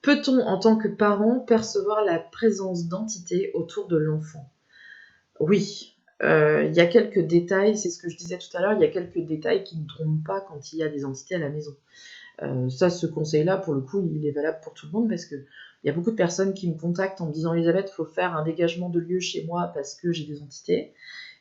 Peut-on, en tant que parent, percevoir la présence d'entités autour de l'enfant ? Oui. Il y a quelques détails, c'est ce que je disais tout à l'heure, il y a quelques détails qui ne trompent pas quand il y a des entités à la maison. Ce conseil-là, pour le coup, il est valable pour tout le monde parce que il y a beaucoup de personnes qui me contactent en me disant « Elisabeth, il faut faire un dégagement de lieu chez moi parce que j'ai des entités ».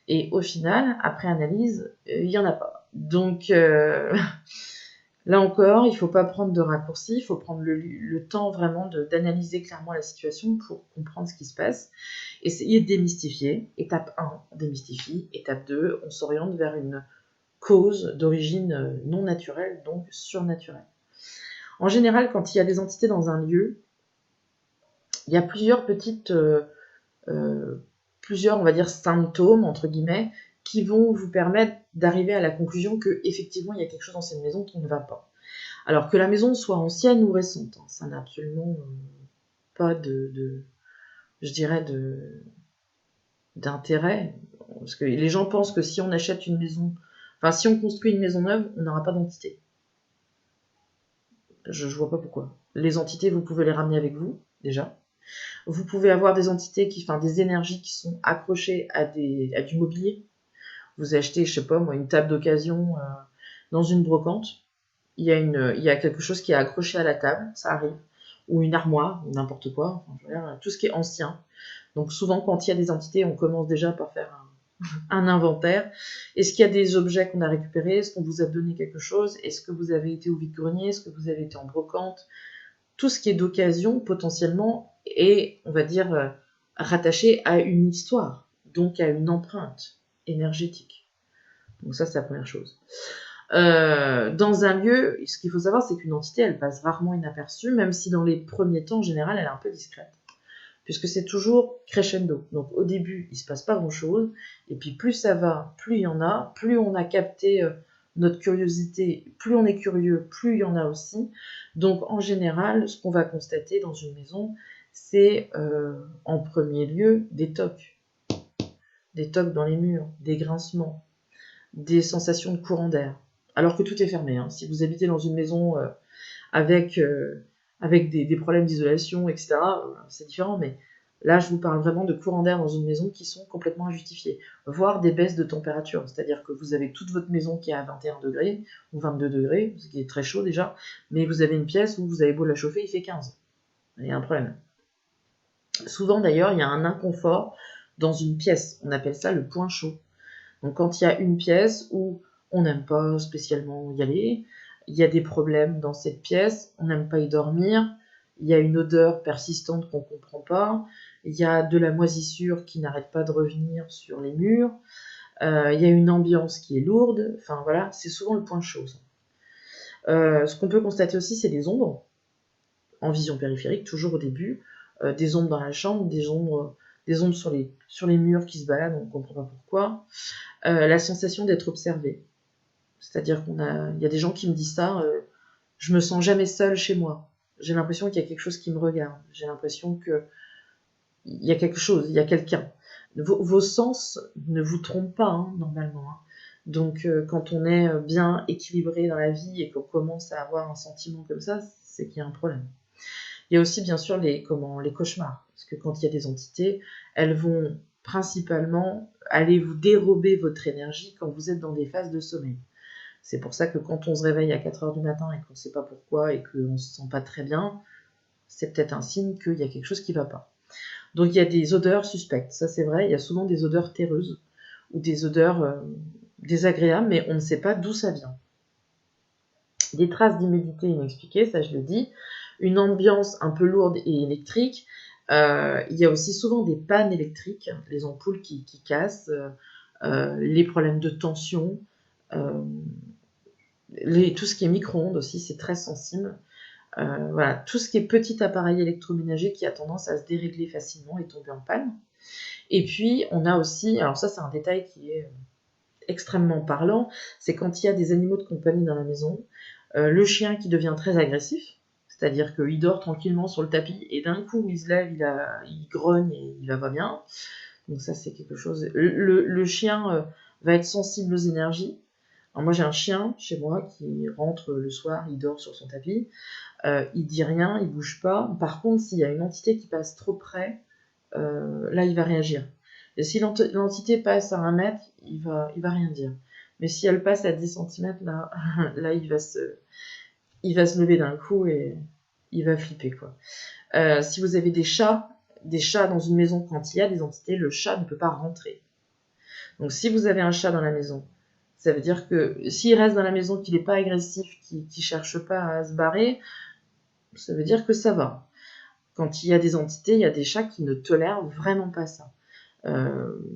Et au final, après analyse, il n'y en a pas. Donc, là encore, il ne faut pas prendre de raccourcis, il faut prendre le temps vraiment d'analyser clairement la situation pour comprendre ce qui se passe. Essayer de démystifier. Étape 1, on démystifie. Étape 2, on s'oriente vers une cause d'origine non naturelle, donc surnaturelle. En général, quand il y a des entités dans un lieu, il y a plusieurs on va dire, symptômes, entre guillemets, qui vont vous permettre d'arriver à la conclusion qu'effectivement, il y a quelque chose dans cette maison qui ne va pas. Alors que la maison soit ancienne ou récente, ça n'a absolument pas d'intérêt. Parce que les gens pensent que si on achète une maison, si on construit une maison neuve, on n'aura pas d'entité. Je vois pas pourquoi. Les entités, vous pouvez les ramener avec vous, déjà. Vous pouvez avoir des entités des énergies qui sont accrochées à du mobilier. Vous achetez, je sais pas moi, une table d'occasion dans une brocante. Il y a quelque chose qui est accroché à la table, ça arrive. Ou une armoire, ou n'importe quoi. Tout ce qui est ancien. Donc souvent, quand il y a des entités, on commence déjà par faire un inventaire. Est-ce qu'il y a des objets qu'on a récupérés? Est-ce qu'on vous a donné quelque chose? Est-ce que vous avez été au vide-grenier? Est-ce que vous avez été en brocante? Tout ce qui est d'occasion, potentiellement, est, on va dire, rattaché à une histoire, donc à une empreinte énergétique. Donc ça, c'est la première chose. Dans un lieu, ce qu'il faut savoir, c'est qu'une entité, elle passe rarement inaperçue, même si dans les premiers temps, en général, elle est un peu discrète. Puisque c'est toujours crescendo. Donc au début, il ne se passe pas grand-chose, et puis plus ça va, plus il y en a, plus on a capté notre curiosité, plus on est curieux, plus il y en a aussi. Donc en général, ce qu'on va constater dans une maison, c'est en premier lieu des tocs dans les murs, des grincements, des sensations de courant d'air, alors que tout est fermé. Si vous habitez dans une maison avec des problèmes d'isolation, etc., c'est différent, mais là, je vous parle vraiment de courants d'air dans une maison qui sont complètement injustifiés, voire des baisses de température, c'est-à-dire que vous avez toute votre maison qui est à 21 degrés ou 22 degrés, ce qui est très chaud déjà, mais vous avez une pièce où vous avez beau la chauffer, il fait 15. Il y a un problème. Souvent d'ailleurs, il y a un inconfort dans une pièce, on appelle ça le point chaud. Donc quand il y a une pièce où on n'aime pas spécialement y aller, il y a des problèmes dans cette pièce, on n'aime pas y dormir, il y a une odeur persistante qu'on ne comprend pas, il y a de la moisissure qui n'arrête pas de revenir sur les murs, il y a une ambiance qui est lourde, voilà, c'est souvent le point chaud. Ce qu'on peut constater aussi, c'est des ombres, en vision périphérique, toujours au début, des ombres dans la chambre, des ombres sur les murs qui se baladent, on ne comprend pas pourquoi. La sensation d'être observé. C'est-à-dire il y a des gens qui me disent ça, je me sens jamais seule chez moi. J'ai l'impression qu'il y a quelque chose qui me regarde. J'ai l'impression qu'il y a quelque chose, il y a quelqu'un. Vos sens ne vous trompent pas, normalement. Donc, quand on est bien équilibré dans la vie et qu'on commence à avoir un sentiment comme ça, c'est qu'il y a un problème. Il y a aussi, bien sûr, les cauchemars. Parce que quand il y a des entités, elles vont principalement aller vous dérober votre énergie quand vous êtes dans des phases de sommeil. C'est pour ça que quand on se réveille à 4h du matin et qu'on ne sait pas pourquoi et qu'on ne se sent pas très bien, c'est peut-être un signe qu'il y a quelque chose qui ne va pas. Donc il y a des odeurs suspectes, ça c'est vrai, il y a souvent des odeurs terreuses ou des odeurs désagréables, mais on ne sait pas d'où ça vient. Des traces d'humidité inexpliquées, ça je le dis, une ambiance un peu lourde et électrique, il y a aussi souvent des pannes électriques, les ampoules qui cassent, les problèmes de tension, tout ce qui est micro-ondes aussi, c'est très sensible. Voilà, tout ce qui est petit appareil électroménager qui a tendance à se dérégler facilement et tomber en panne. Et puis, on a aussi, alors ça c'est un détail qui est extrêmement parlant, c'est quand il y a des animaux de compagnie dans la maison, le chien qui devient très agressif, c'est-à-dire qu'il dort tranquillement sur le tapis et d'un coup il se lève, il grogne et il va pas bien. Donc ça c'est quelque chose. Le chien va être sensible aux énergies. Alors moi j'ai un chien chez moi qui rentre le soir, il dort sur son tapis, il dit rien, il bouge pas. Par contre s'il y a une entité qui passe trop près, là il va réagir. Et si l'entité passe à 1 mètre, il va rien dire. Mais si elle passe à 10 centimètres, là, là il va se lever d'un coup et il va flipper, quoi. Si vous avez des chats dans une maison, quand il y a des entités, le chat ne peut pas rentrer. Donc si vous avez un chat dans la maison, ça veut dire que s'il reste dans la maison, qu'il n'est pas agressif, qu'il ne cherche pas à se barrer, ça veut dire que ça va. Quand il y a des entités, il y a des chats qui ne tolèrent vraiment pas ça.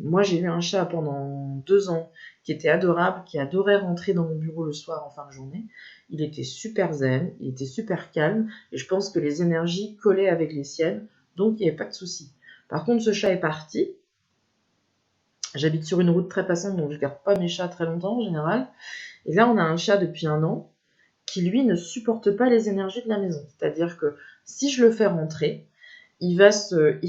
Moi, j'ai eu un chat pendant 2 ans qui était adorable, qui adorait rentrer dans mon bureau le soir en fin de journée. Il était super zen, il était super calme, et je pense que les énergies collaient avec les siennes, donc il n'y avait pas de souci. Par contre, ce chat est parti. J'habite sur une route très passante, donc je ne garde pas mes chats très longtemps en général. Et là, on a un chat depuis 1 an qui, lui, ne supporte pas les énergies de la maison. C'est-à-dire que si je le fais rentrer, il va se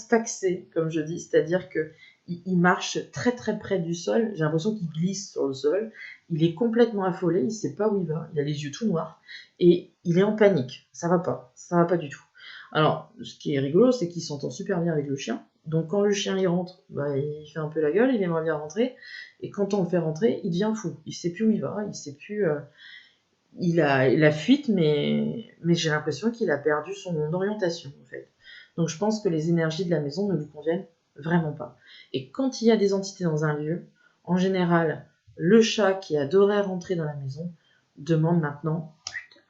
faxer, comme je dis, c'est-à-dire que il marche très très près du sol, j'ai l'impression qu'il glisse sur le sol, il est complètement affolé, il ne sait pas où il va, il a les yeux tout noirs, et il est en panique, ça va pas du tout. Alors, ce qui est rigolo, c'est qu'il s'entend super bien avec le chien, donc quand le chien il rentre, il fait un peu la gueule, il aimerait bien rentrer, et quand on le fait rentrer, il devient fou, il sait plus où il va, il sait plus... il a fuite, mais j'ai l'impression qu'il a perdu son orientation, en fait. Donc je pense que les énergies de la maison ne lui conviennent vraiment pas. Et quand il y a des entités dans un lieu, en général, le chat qui adorait rentrer dans la maison demande maintenant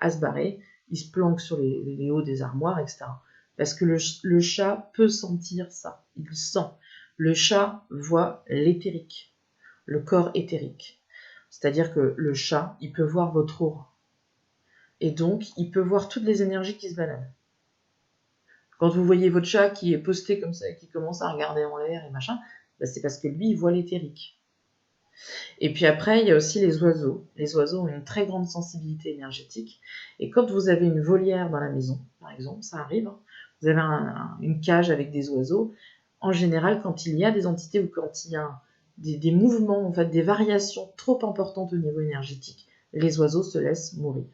à se barrer, il se planque sur les hauts des armoires, etc. Parce que le chat peut sentir ça, il sent. Le chat voit l'éthérique, le corps éthérique. C'est-à-dire que le chat, il peut voir votre aura. Et donc, il peut voir toutes les énergies qui se baladent. Quand vous voyez votre chat qui est posté comme ça et qui commence à regarder en l'air et machin, c'est parce que lui, il voit l'éthérique. Et puis après, il y a aussi les oiseaux. Les oiseaux ont une très grande sensibilité énergétique. Et quand vous avez une volière dans la maison, par exemple, ça arrive, vous avez une cage avec des oiseaux, en général, quand il y a des entités ou quand il y a des mouvements, en fait, des variations trop importantes au niveau énergétique, les oiseaux se laissent mourir.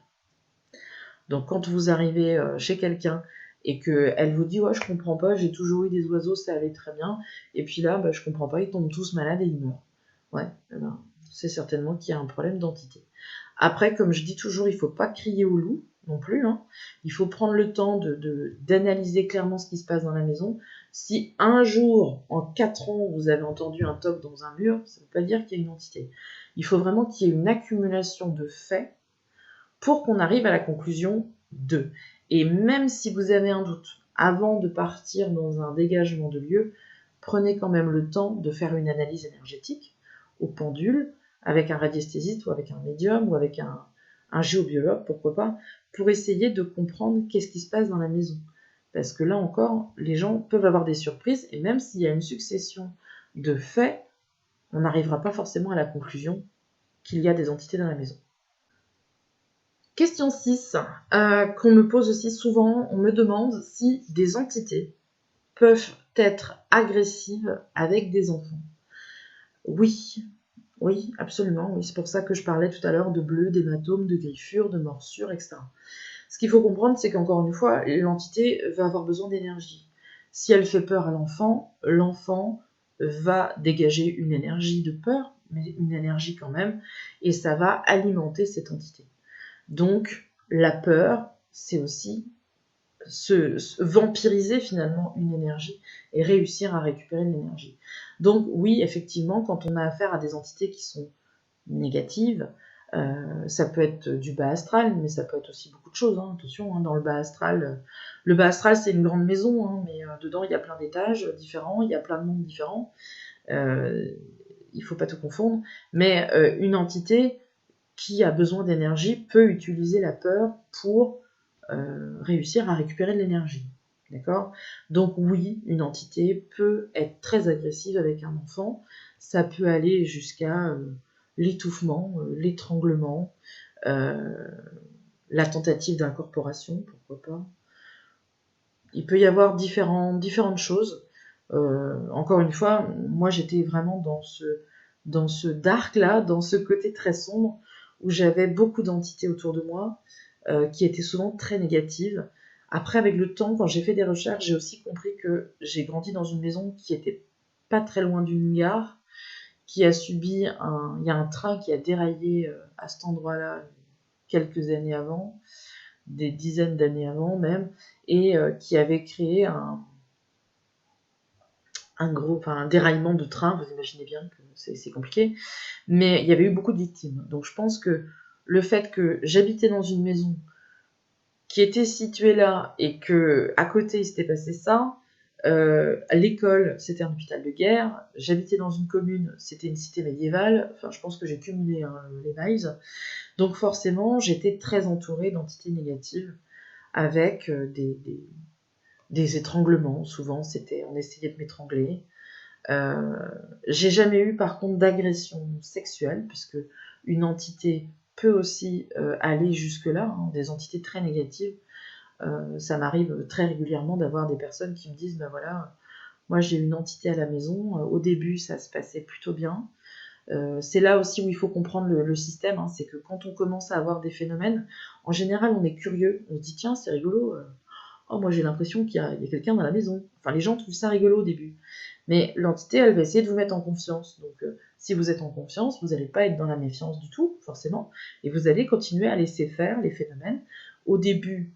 Donc quand vous arrivez chez quelqu'un et qu'elle vous dit « Ouais, je comprends pas, j'ai toujours eu des oiseaux, ça allait très bien. » Et puis là, je comprends pas, ils tombent tous malades et ils meurent. Ouais, c'est certainement qu'il y a un problème d'entité. Après, comme je dis toujours, il ne faut pas crier au loup non plus. Hein. Il faut prendre le temps d'analyser clairement ce qui se passe dans la maison. Si un jour, en 4 ans, vous avez entendu un toc dans un mur, ça ne veut pas dire qu'il y a une entité. Il faut vraiment qu'il y ait une accumulation de faits pour qu'on arrive à la conclusion 2. Et même si vous avez un doute, avant de partir dans un dégagement de lieu, prenez quand même le temps de faire une analyse énergétique au pendule, avec un radiesthésiste ou avec un médium ou avec un géobiologue, pourquoi pas, pour essayer de comprendre qu'est-ce qui se passe dans la maison. Parce que là encore, les gens peuvent avoir des surprises, et même s'il y a une succession de faits, on n'arrivera pas forcément à la conclusion qu'il y a des entités dans la maison. Question 6, qu'on me pose aussi souvent, on me demande si des entités peuvent être agressives avec des enfants. Oui, absolument, oui. C'est pour ça que je parlais tout à l'heure de bleus, d'hématomes, de griffures, de morsures, etc. Ce qu'il faut comprendre, c'est qu'encore une fois, l'entité va avoir besoin d'énergie. Si elle fait peur à l'enfant, l'enfant va dégager une énergie de peur, mais une énergie quand même, et ça va alimenter cette entité. Donc, la peur, c'est aussi se vampiriser finalement une énergie et réussir à récupérer de l'énergie. Donc oui, effectivement, quand on a affaire à des entités qui sont négatives, ça peut être du bas astral, mais ça peut être aussi beaucoup de choses. Hein. Attention, dans le bas astral c'est une grande maison, mais dedans il y a plein d'étages différents, il y a plein de mondes différents. Il ne faut pas tout confondre, mais une entité qui a besoin d'énergie peut utiliser la peur pour réussir à récupérer de l'énergie. D'accord ? Donc oui, une entité peut être très agressive avec un enfant. Ça peut aller jusqu'à l'étouffement, l'étranglement, la tentative d'incorporation, pourquoi pas. Il peut y avoir différentes choses. Encore une fois, moi j'étais vraiment dans ce dark-là, dans ce côté très sombre, où j'avais beaucoup d'entités autour de moi, qui étaient souvent très négatives. Après, avec le temps, quand j'ai fait des recherches, j'ai aussi compris que j'ai grandi dans une maison qui était pas très loin d'une gare, qui a subi il y a un train qui a déraillé à cet endroit-là quelques années avant, des dizaines d'années avant même, et qui avait créé un déraillement de train. Vous imaginez bien que c'est compliqué, mais il y avait eu beaucoup de victimes. Donc je pense que le fait que j'habitais dans une maison qui était située là et que à côté il s'était passé ça, l'école c'était un hôpital de guerre, j'habitais dans une commune, c'était une cité médiévale, enfin je pense que j'ai cumulé les miles, donc forcément j'étais très entourée d'entités négatives avec des étranglements, souvent on essayait de m'étrangler. J'ai jamais eu par contre d'agression sexuelle, puisque une entité peut aussi aller jusque-là, hein, des entités très négatives. Ça m'arrive très régulièrement d'avoir des personnes qui me disent, ben voilà, moi j'ai une entité à la maison, au début ça se passait plutôt bien. C'est là aussi où il faut comprendre le système, hein, c'est que quand on commence à avoir des phénomènes, en général on est curieux, on se dit tiens c'est rigolo, oh moi j'ai l'impression qu'il y a quelqu'un dans la maison. Enfin les gens trouvent ça rigolo au début. Mais l'entité, elle va essayer de vous mettre en confiance. Donc, si vous êtes en confiance, vous n'allez pas être dans la méfiance du tout, forcément, et vous allez continuer à laisser faire les phénomènes. Au début,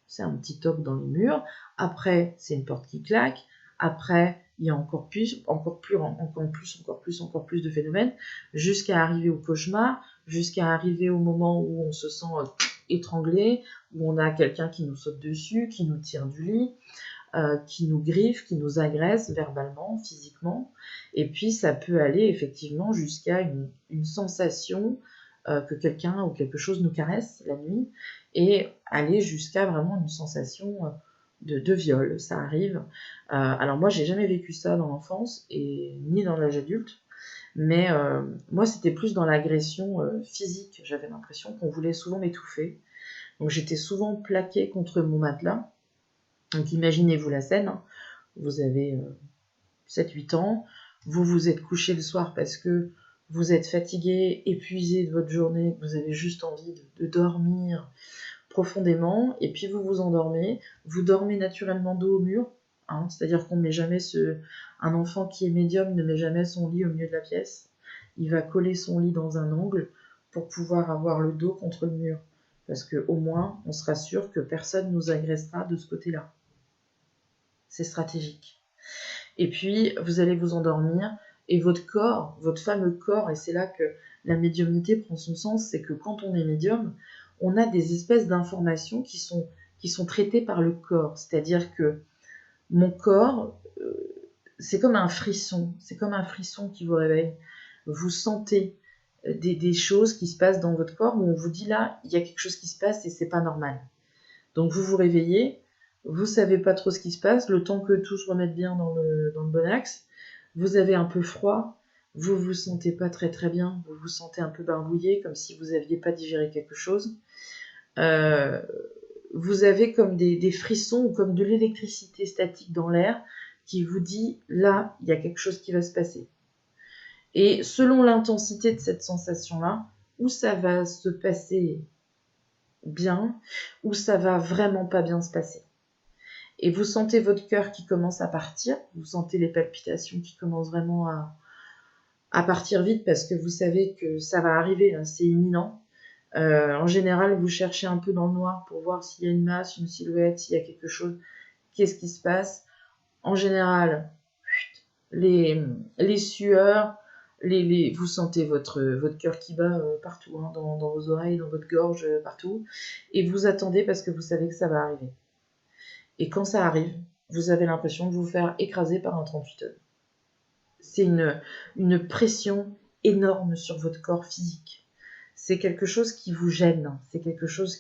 c'est un petit toc dans les murs. Après, c'est une porte qui claque. Après, il y a encore plus de phénomènes, jusqu'à arriver au cauchemar, jusqu'à arriver au moment où on se sent étranglé, où on a quelqu'un qui nous saute dessus, qui nous tire du lit, qui nous griffe, qui nous agresse verbalement, physiquement. Et puis ça peut aller effectivement jusqu'à une sensation que quelqu'un ou quelque chose nous caresse la nuit, et aller jusqu'à vraiment une sensation de viol. Ça arrive. Alors moi, j'ai jamais vécu ça dans l'enfance, et ni dans l'âge adulte. Mais moi, c'était plus dans l'agression physique. J'avais l'impression qu'on voulait souvent m'étouffer. Donc j'étais souvent plaquée contre mon matelas. Donc imaginez-vous la scène, hein. Vous avez 7-8 ans, vous vous êtes couché le soir parce que vous êtes fatigué, épuisé de votre journée, vous avez juste envie de dormir profondément, et puis vous vous endormez, vous dormez naturellement dos au mur, hein, c'est-à-dire qu'on met jamais un enfant qui est médium ne met jamais son lit au milieu de la pièce, il va coller son lit dans un angle pour pouvoir avoir le dos contre le mur, parce qu'au moins on sera sûr que personne nous agressera de ce côté-là. C'est stratégique. Et puis, vous allez vous endormir, et votre corps, votre fameux corps, et c'est là que la médiumnité prend son sens, c'est que quand on est médium, on a des espèces d'informations qui sont traitées par le corps. C'est-à-dire que mon corps, c'est comme un frisson qui vous réveille. Vous sentez des choses qui se passent dans votre corps, où on vous dit là, il y a quelque chose qui se passe et c'est pas normal. Donc vous vous réveillez, vous savez pas trop ce qui se passe, le temps que tout se remette bien dans le bon axe, vous avez un peu froid, vous vous sentez pas très très bien, vous vous sentez un peu barbouillé, comme si vous aviez pas digéré quelque chose. Vous avez comme des frissons ou comme de l'électricité statique dans l'air qui vous dit là, il y a quelque chose qui va se passer. Et selon l'intensité de cette sensation-là, où ça va se passer bien, ou ça va vraiment pas bien se passer. Et vous sentez votre cœur qui commence à partir, vous sentez les palpitations qui commencent vraiment à partir vite, parce que vous savez que ça va arriver, hein, c'est imminent. En général, vous cherchez un peu dans le noir pour voir s'il y a une masse, une silhouette, s'il y a quelque chose, qu'est-ce qui se passe. En général, les sueurs, vous sentez votre cœur qui bat partout, hein, dans vos oreilles, dans votre gorge, partout, et vous attendez parce que vous savez que ça va arriver. Et quand ça arrive, vous avez l'impression de vous faire écraser par un 38 tonnes. C'est une pression énorme sur votre corps physique. C'est quelque chose qui vous gêne, c'est quelque chose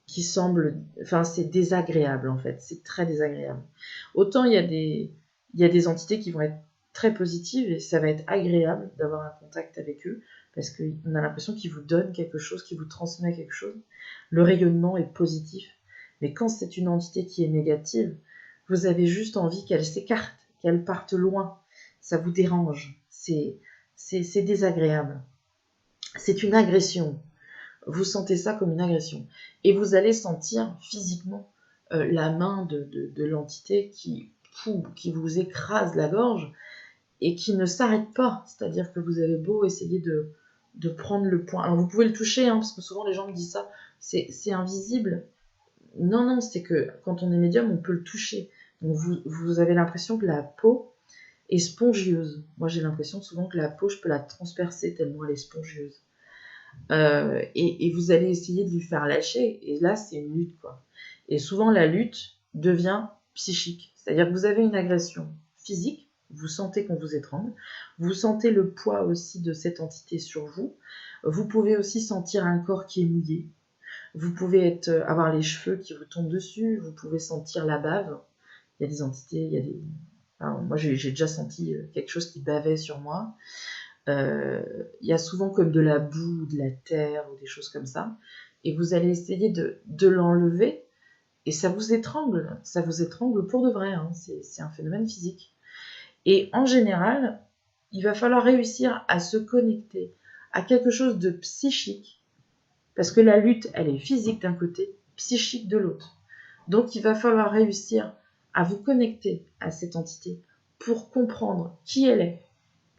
qui semble... Enfin, c'est désagréable, en fait. C'est très désagréable. Autant il y a des entités qui vont être très positives et ça va être agréable d'avoir un contact avec eux parce qu'on a l'impression qu'ils vous donnent quelque chose, qu'ils vous transmettent quelque chose. Le rayonnement est positif. Mais quand c'est une entité qui est négative, vous avez juste envie qu'elle s'écarte, qu'elle parte loin. Ça vous dérange. C'est désagréable. C'est une agression. Vous sentez ça comme une agression. Et vous allez sentir physiquement la main de l'entité qui vous écrase la gorge et qui ne s'arrête pas. C'est-à-dire que vous avez beau essayer de prendre le poing. Alors vous pouvez le toucher, parce que souvent les gens me disent ça, c'est invisible. Non, c'est que quand on est médium, on peut le toucher. Donc vous avez l'impression que la peau est spongieuse. Moi j'ai l'impression souvent que la peau, je peux la transpercer tellement elle est spongieuse. Et vous allez essayer de lui faire lâcher, et là c'est une lutte, quoi. Et souvent la lutte devient psychique, c'est-à-dire que vous avez une agression physique, vous sentez qu'on vous étrangle, vous sentez le poids aussi de cette entité sur vous, vous pouvez aussi sentir un corps qui est mouillé, vous pouvez avoir les cheveux qui vous tombent dessus, vous pouvez sentir la bave, il y a des entités, il y a des... Alors, moi j'ai déjà senti quelque chose qui bavait sur moi. Il y a souvent comme de la boue, de la terre ou des choses comme ça, et vous allez essayer de l'enlever, et ça vous étrangle pour de vrai, c'est un phénomène physique. Et en général, il va falloir réussir à se connecter à quelque chose de psychique, parce que la lutte, elle est physique d'un côté, psychique de l'autre. Donc il va falloir réussir à vous connecter à cette entité pour comprendre qui elle est.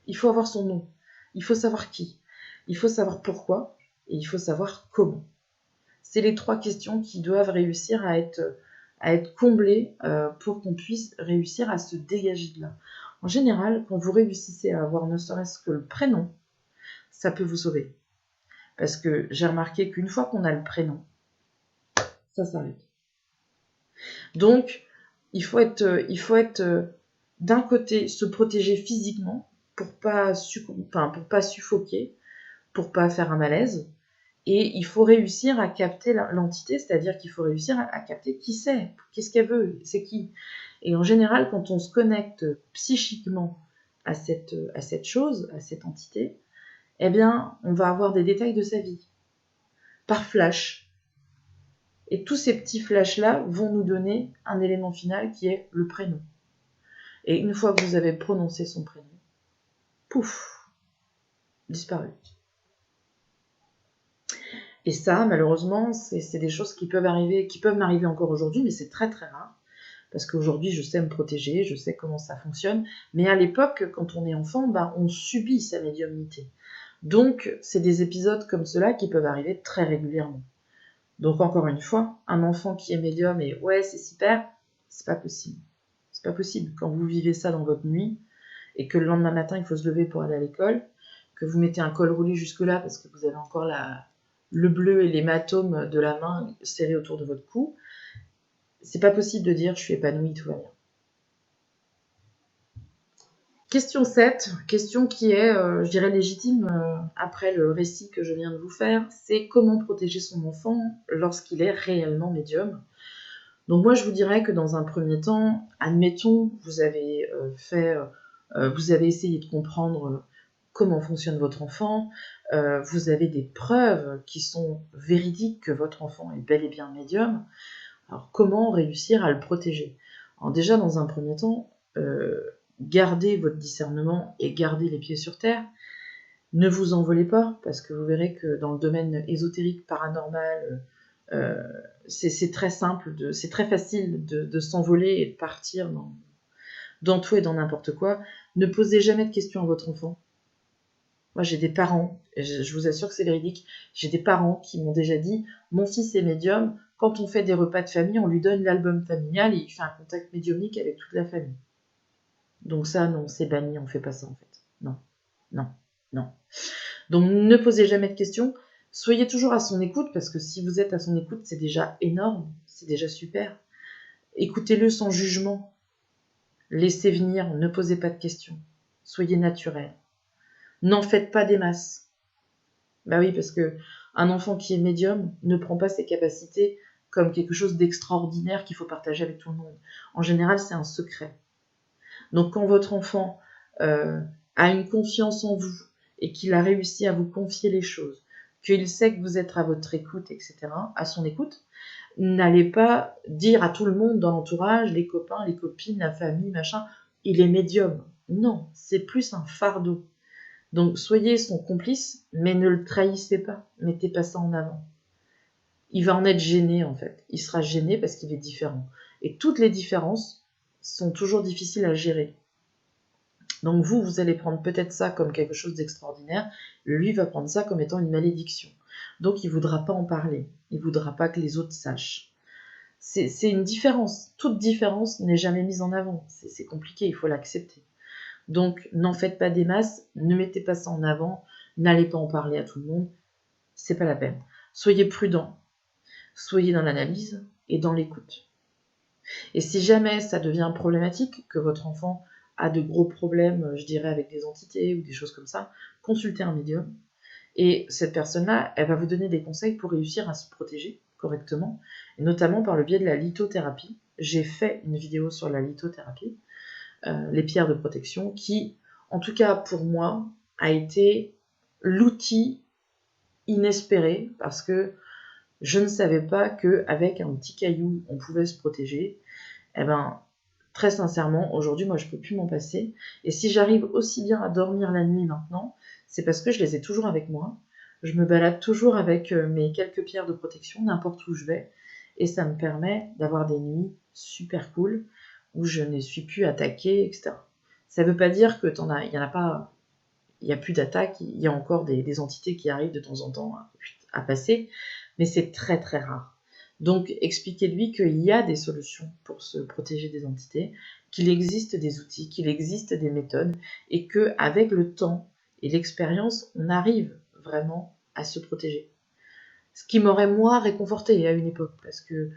Il faut avoir son nom. Il faut savoir qui. Il faut savoir pourquoi. Et il faut savoir comment. C'est les 3 questions qui doivent réussir à être comblées pour qu'on puisse réussir à se dégager de là. En général, quand vous réussissez à avoir ne serait-ce que le prénom, ça peut vous sauver. Parce que j'ai remarqué qu'une fois qu'on a le prénom, ça s'arrête. Donc, il faut être d'un côté, se protéger physiquement pour pas suffoquer, pour pas faire un malaise. Et il faut réussir à capter l'entité, c'est-à-dire qu'il faut réussir à capter qui c'est, qu'est-ce qu'elle veut, c'est qui. Et en général, quand on se connecte psychiquement à cette chose, à cette entité, eh bien, on va avoir des détails de sa vie, par flash. Et tous ces petits flashs-là vont nous donner un élément final qui est le prénom. Et une fois que vous avez prononcé son prénom, pouf, disparu. Et ça, malheureusement, c'est des choses qui peuvent m'arriver encore aujourd'hui, mais c'est très très rare. Parce qu'aujourd'hui, je sais me protéger, je sais comment ça fonctionne. Mais à l'époque, quand on est enfant, on subit sa médiumnité. Donc, c'est des épisodes comme cela qui peuvent arriver très régulièrement. Donc, encore une fois, un enfant qui est médium et « ouais, c'est super », c'est pas possible. C'est pas possible. Quand vous vivez ça dans votre nuit, et que le lendemain matin, il faut se lever pour aller à l'école, que vous mettez un col roulé jusque-là parce que vous avez encore le bleu et l'hématome de la main serrés autour de votre cou, c'est pas possible de dire « je suis épanouie, tout va bien ». Question 7, question qui est, je dirais, légitime après le récit que je viens de vous faire, c'est comment protéger son enfant lorsqu'il est réellement médium. Donc moi, je vous dirais que dans un premier temps, admettons, vous avez essayé de comprendre comment fonctionne votre enfant, vous avez des preuves qui sont véridiques que votre enfant est bel et bien médium. Alors comment réussir à le protéger? Alors déjà, dans un premier temps, gardez votre discernement et gardez les pieds sur terre. Ne vous envolez pas, parce que vous verrez que dans le domaine ésotérique, paranormal, c'est très simple, c'est très facile de s'envoler et de partir dans tout et dans n'importe quoi. Ne posez jamais de questions à votre enfant. Moi, j'ai des parents, et je vous assure que c'est véridique, j'ai des parents qui m'ont déjà dit « Mon fils est médium, quand on fait des repas de famille, on lui donne l'album familial et il fait un contact médiumnique avec toute la famille. » Donc ça, non, c'est banni, on fait pas ça en fait. Non. Donc ne posez jamais de questions, soyez toujours à son écoute, parce que si vous êtes à son écoute, c'est déjà énorme, c'est déjà super. Écoutez-le sans jugement, laissez venir, ne posez pas de questions, soyez naturel. N'en faites pas des masses. Bah oui, parce que un enfant qui est médium ne prend pas ses capacités comme quelque chose d'extraordinaire qu'il faut partager avec tout le monde. En général, c'est un secret. Donc quand votre enfant a une confiance en vous et qu'il a réussi à vous confier les choses, qu'il sait que vous êtes à votre écoute, etc., à son écoute, n'allez pas dire à tout le monde dans l'entourage, les copains, les copines, la famille, machin, il est médium. Non, c'est plus un fardeau. Donc soyez son complice, mais ne le trahissez pas, mettez pas ça en avant. Il va en être gêné en fait, il sera gêné parce qu'il est différent. Et toutes les différences sont toujours difficiles à gérer. Donc vous allez prendre peut-être ça comme quelque chose d'extraordinaire, lui va prendre ça comme étant une malédiction. Donc il ne voudra pas en parler, il ne voudra pas que les autres sachent. C'est une différence, toute différence n'est jamais mise en avant, c'est compliqué, il faut l'accepter. Donc n'en faites pas des masses, ne mettez pas ça en avant, n'allez pas en parler à tout le monde, c'est pas la peine. Soyez prudent, soyez dans l'analyse et dans l'écoute. Et si jamais ça devient problématique, que votre enfant a de gros problèmes, je dirais, avec des entités ou des choses comme ça, consultez un médium. Et cette personne-là, elle va vous donner des conseils pour réussir à se protéger correctement, et notamment par le biais de la lithothérapie. J'ai fait une vidéo sur la lithothérapie, les pierres de protection, qui, en tout cas pour moi, a été l'outil inespéré, parce que je ne savais pas qu'avec un petit caillou, on pouvait se protéger. Eh ben, très sincèrement, aujourd'hui, moi, je ne peux plus m'en passer. Et si j'arrive aussi bien à dormir la nuit maintenant, c'est parce que je les ai toujours avec moi. Je me balade toujours avec mes quelques pierres de protection, n'importe où je vais. Et ça me permet d'avoir des nuits super cool, où je ne suis plus attaquée, etc. Ça ne veut pas dire que il y en a pas, il n'y a plus d'attaques, il y a encore des entités qui arrivent de temps en temps à passer, mais c'est très très rare. Donc expliquez-lui qu'il y a des solutions pour se protéger des entités, qu'il existe des outils, qu'il existe des méthodes, et qu'avec le temps et l'expérience, on arrive vraiment à se protéger. Ce qui m'aurait moi réconforté à une époque, parce que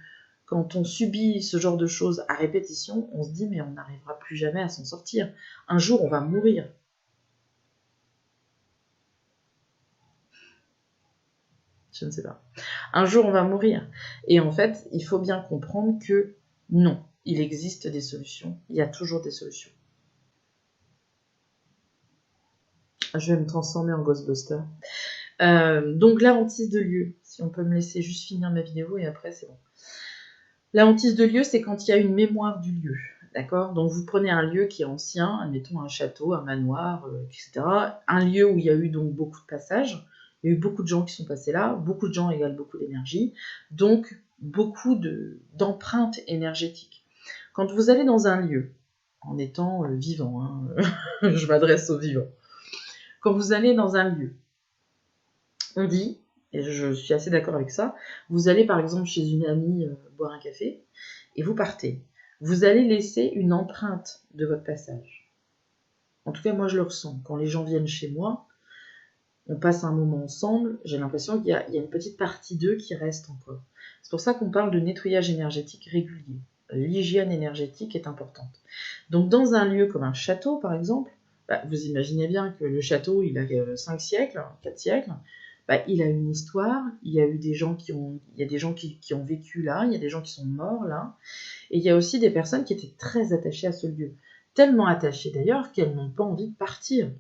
quand on subit ce genre de choses à répétition, on se dit mais on n'arrivera plus jamais à s'en sortir. Un jour on va mourir. Je ne sais pas. Un jour, on va mourir. Et en fait, il faut bien comprendre que non, il existe des solutions. Il y a toujours des solutions. Je vais me transformer en Ghostbuster. Donc, la hantise de lieu. Si on peut me laisser juste finir ma vidéo et après, c'est bon. La hantise de lieu, c'est quand il y a une mémoire du lieu. D'accord? Donc, vous prenez un lieu qui est ancien, admettons un château, un manoir, etc. Un lieu où il y a eu donc beaucoup de passages. Il y a eu beaucoup de gens qui sont passés là, beaucoup de gens égale beaucoup d'énergie, donc beaucoup d'empreintes énergétiques. Quand vous allez dans un lieu, en étant vivant, hein, je m'adresse aux vivants, quand vous allez dans un lieu, on dit, et je suis assez d'accord avec ça, vous allez par exemple chez une amie boire un café, et vous partez. Vous allez laisser une empreinte de votre passage. En tout cas, moi je le ressens. Quand les gens viennent chez moi, on passe un moment ensemble, j'ai l'impression qu'il y a une petite partie d'eux qui reste encore. C'est pour ça qu'on parle de nettoyage énergétique régulier. L'hygiène énergétique est importante. Donc dans un lieu comme un château, par exemple, vous imaginez bien que le château, il a 5 siècles, 4 siècles, il a une histoire, il y a eu des gens qui ont vécu là, il y a des gens qui sont morts là, et il y a aussi des personnes qui étaient très attachées à ce lieu. Tellement attachées d'ailleurs qu'elles n'ont pas envie de partir.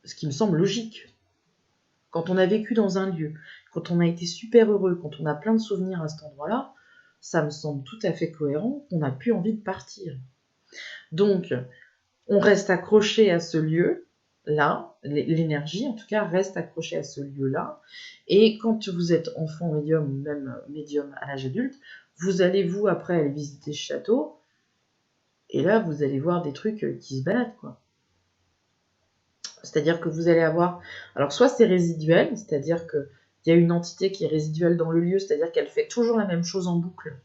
Ce qui me semble logique. Quand on a vécu dans un lieu, quand on a été super heureux, quand on a plein de souvenirs à cet endroit-là, ça me semble tout à fait cohérent qu'on n'a plus envie de partir. Donc, on reste accroché à ce lieu-là, l'énergie en tout cas reste accrochée à ce lieu-là, et quand vous êtes enfant médium ou même médium à l'âge adulte, vous allez après aller visiter ce château, et là vous allez voir des trucs qui se baladent quoi. C'est-à-dire que vous allez avoir... Alors, soit c'est résiduel, c'est-à-dire qu'il y a une entité qui est résiduelle dans le lieu, c'est-à-dire qu'elle fait toujours la même chose en boucle,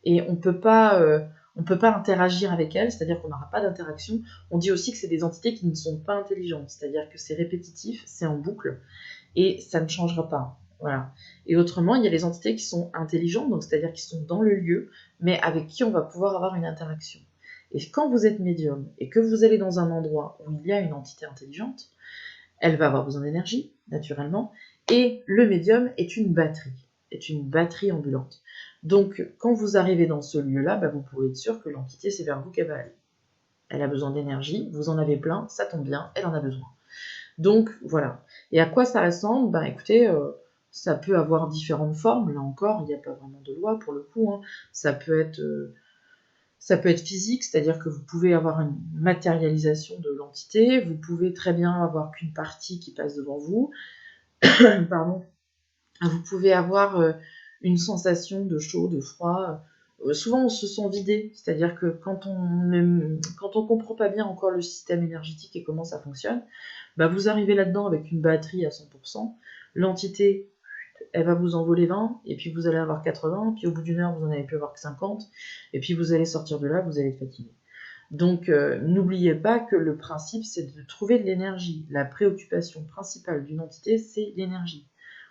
et on peut pas interagir avec elle, c'est-à-dire qu'on n'aura pas d'interaction. On dit aussi que c'est des entités qui ne sont pas intelligentes, c'est-à-dire que c'est répétitif, c'est en boucle, et ça ne changera pas. Voilà. Et autrement, il y a les entités qui sont intelligentes, donc c'est-à-dire qui sont dans le lieu, mais avec qui on va pouvoir avoir une interaction. Et quand vous êtes médium et que vous allez dans un endroit où il y a une entité intelligente, elle va avoir besoin d'énergie, naturellement, et le médium est une batterie. est une batterie ambulante. Donc, quand vous arrivez dans ce lieu-là, vous pouvez être sûr que l'entité, c'est vers vous qu'elle va aller. Elle a besoin d'énergie, vous en avez plein, ça tombe bien, elle en a besoin. Donc, voilà. Et à quoi ça ressemble ? Écoutez, ça peut avoir différentes formes, là encore, il n'y a pas vraiment de loi pour le coup, hein. Ça peut être physique, c'est-à-dire que vous pouvez avoir une matérialisation de l'entité, vous pouvez très bien avoir qu'une partie qui passe devant vous, pardon. Vous pouvez avoir une sensation de chaud, de froid. Souvent, on se sent vidé, c'est-à-dire que quand on comprend pas bien encore le système énergétique et comment ça fonctionne, vous arrivez là-dedans avec une batterie à 100%, l'entité, elle va vous envoler 20, et puis vous allez avoir 80, puis au bout d'une heure, vous en avez pu avoir que 50, et puis vous allez sortir de là, vous allez être fatigué. Donc, n'oubliez pas que le principe, c'est de trouver de l'énergie. La préoccupation principale d'une entité, c'est l'énergie.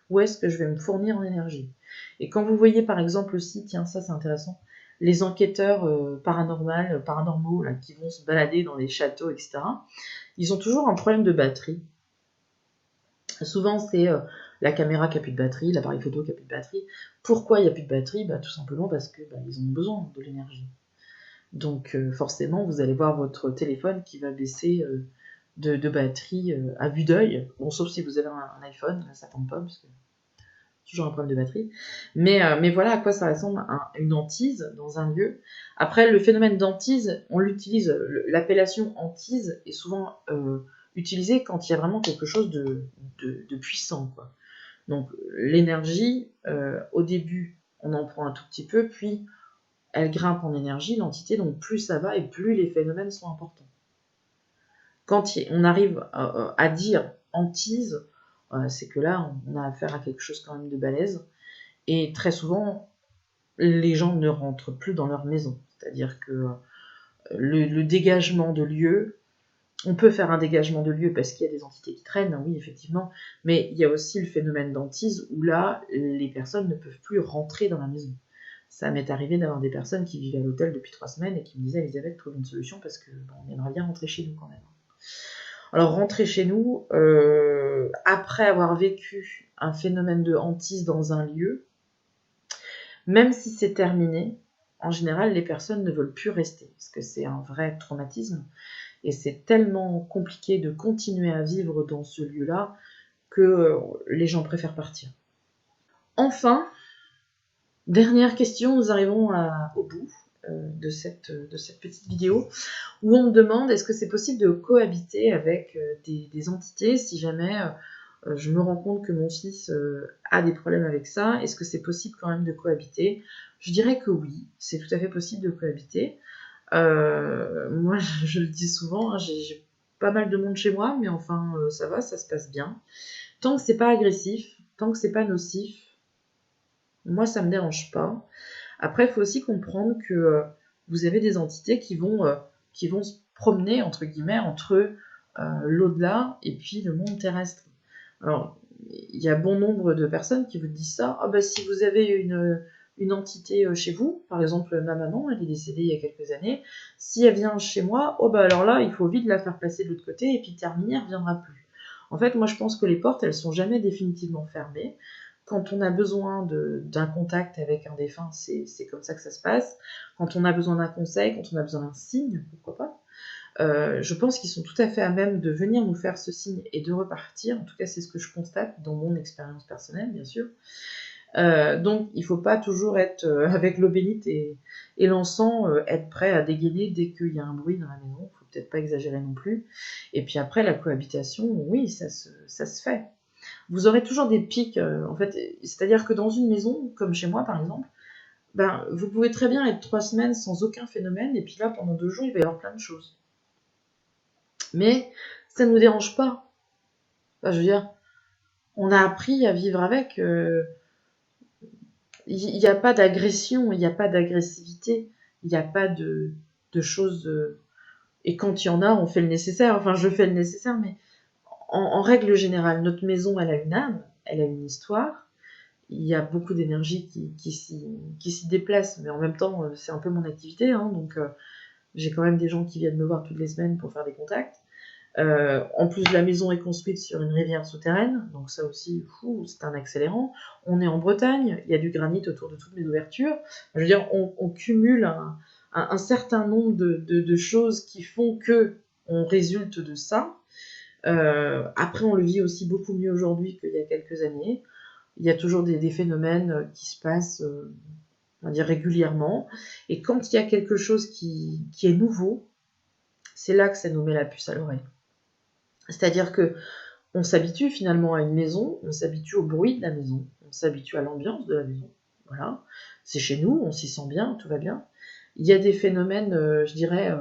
Où est-ce que je vais me fournir en énergie ? Et quand vous voyez par exemple aussi, tiens, ça c'est intéressant, les enquêteurs paranormaux là, qui vont se balader dans les châteaux, etc., ils ont toujours un problème de batterie. Souvent c'est la caméra qui n'a plus de batterie, l'appareil photo qui n'a plus de batterie. Pourquoi il n'y a plus de batterie ? Tout simplement parce que ils ont besoin de l'énergie. Donc forcément, vous allez voir votre téléphone qui va baisser de batterie à vue d'œil. Bon, sauf si vous avez un iPhone, là ça compte pas, parce que toujours un problème de batterie. Mais voilà à quoi ça ressemble une hantise dans un lieu. Après, le phénomène d'hantise, on l'utilise, l'appellation hantise est souvent utilisée quand il y a vraiment quelque chose de puissant, quoi. Donc l'énergie, au début, on en prend un tout petit peu, puis elle grimpe en énergie, l'entité, donc plus ça va et plus les phénomènes sont importants. Quand on arrive à dire hantise, c'est que là, on a affaire à quelque chose quand même de balèze. Et très souvent, les gens ne rentrent plus dans leur maison. C'est-à-dire que le dégagement de lieu, on peut faire un dégagement de lieu parce qu'il y a des entités qui traînent, oui, effectivement, mais il y a aussi le phénomène d'hantise où là, les personnes ne peuvent plus rentrer dans la maison. Ça m'est arrivé d'avoir des personnes qui vivaient à l'hôtel depuis 3 semaines et qui me disaient « Elisabeth, trouve une solution parce qu'on aimerait bien rentrer chez nous quand même ». Alors rentrer chez nous, après avoir vécu un phénomène de hantise dans un lieu, même si c'est terminé, en général, les personnes ne veulent plus rester, parce que c'est un vrai traumatisme, et c'est tellement compliqué de continuer à vivre dans ce lieu-là que les gens préfèrent partir. Enfin, dernière question, nous arrivons au bout de cette petite vidéo, où on me demande est-ce que c'est possible de cohabiter avec des entités si jamais je me rends compte que mon fils a des problèmes avec ça, est-ce que c'est possible quand même de cohabiter ? Je dirais que oui, c'est tout à fait possible de cohabiter. Moi, je le dis souvent, hein, j'ai pas mal de monde chez moi, mais enfin, ça va, ça se passe bien. Tant que c'est pas agressif, tant que c'est pas nocif, moi, ça me dérange pas. Après, il faut aussi comprendre que vous avez des entités qui vont se promener, entre guillemets, entre l'au-delà et puis le monde terrestre. Alors, il y a bon nombre de personnes qui vous disent ça. Si vous avez une entité chez vous, par exemple ma maman, elle est décédée il y a quelques années, si elle vient chez moi, alors là, il faut vite la faire passer de l'autre côté et puis terminer, elle ne reviendra plus. En fait, moi je pense que les portes, elles sont jamais définitivement fermées. Quand on a besoin d'un contact avec un défunt, c'est comme ça que ça se passe. Quand on a besoin d'un conseil, quand on a besoin d'un signe, pourquoi pas. Je pense qu'ils sont tout à fait à même de venir nous faire ce signe et de repartir. En tout cas, c'est ce que je constate dans mon expérience personnelle, bien sûr. Donc, il ne faut pas toujours être avec l'eau bénite et l'encens, être prêt à dégainer dès qu'il y a un bruit dans la maison. Il ne faut peut-être pas exagérer non plus. Et puis après, la cohabitation, oui, ça se fait. Vous aurez toujours des pics, en fait. C'est-à-dire que dans une maison, comme chez moi par exemple, vous pouvez très bien être 3 semaines sans aucun phénomène, et puis là, pendant 2 jours, il va y avoir plein de choses. Mais ça ne nous dérange pas. Je veux dire, on a appris à vivre avec. Il n'y a pas d'agression, il n'y a pas d'agressivité, il n'y a pas de choses... et quand il y en a, on fait le nécessaire. Enfin, je fais le nécessaire, mais en règle générale, notre maison, elle a une âme, elle a une histoire. Il y a beaucoup d'énergie qui s'y déplace, mais en même temps, c'est un peu mon activité. Donc, j'ai quand même des gens qui viennent me voir toutes les semaines pour faire des contacts. En plus, la maison est construite sur une rivière souterraine, donc ça aussi, c'est un accélérant. On est en Bretagne, il y a du granit autour de toutes mes ouvertures. Je veux dire, on cumule un certain nombre de choses qui font que on résulte de ça. Après, on le vit aussi beaucoup mieux aujourd'hui qu'il y a quelques années. Il y a toujours des phénomènes qui se passent, on va dire, régulièrement. Et quand il y a quelque chose qui est nouveau, c'est là que ça nous met la puce à l'oreille. C'est-à-dire que on s'habitue finalement à une maison, on s'habitue au bruit de la maison, on s'habitue à l'ambiance de la maison. Voilà, c'est chez nous, on s'y sent bien, tout va bien. Il y a des phénomènes, je dirais,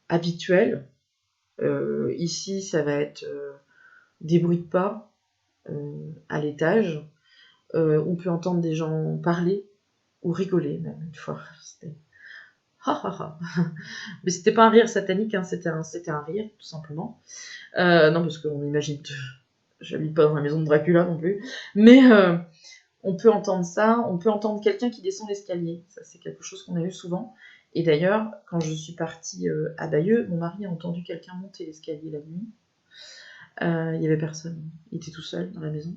habituels. Ici, ça va être des bruits de pas à l'étage. On peut entendre des gens parler ou rigoler même une fois. C'était ha ha ha. Mais c'était pas un rire satanique, hein, c'était un rire tout simplement. Non, parce qu'on imagine, j'habite pas dans la maison de Dracula non plus, mais on peut entendre ça, on peut entendre quelqu'un qui descend l'escalier, ça c'est quelque chose qu'on a eu souvent. Et d'ailleurs, quand je suis partie à Bayeux, mon mari a entendu quelqu'un monter l'escalier la nuit. Il y avait personne, il était tout seul dans la maison.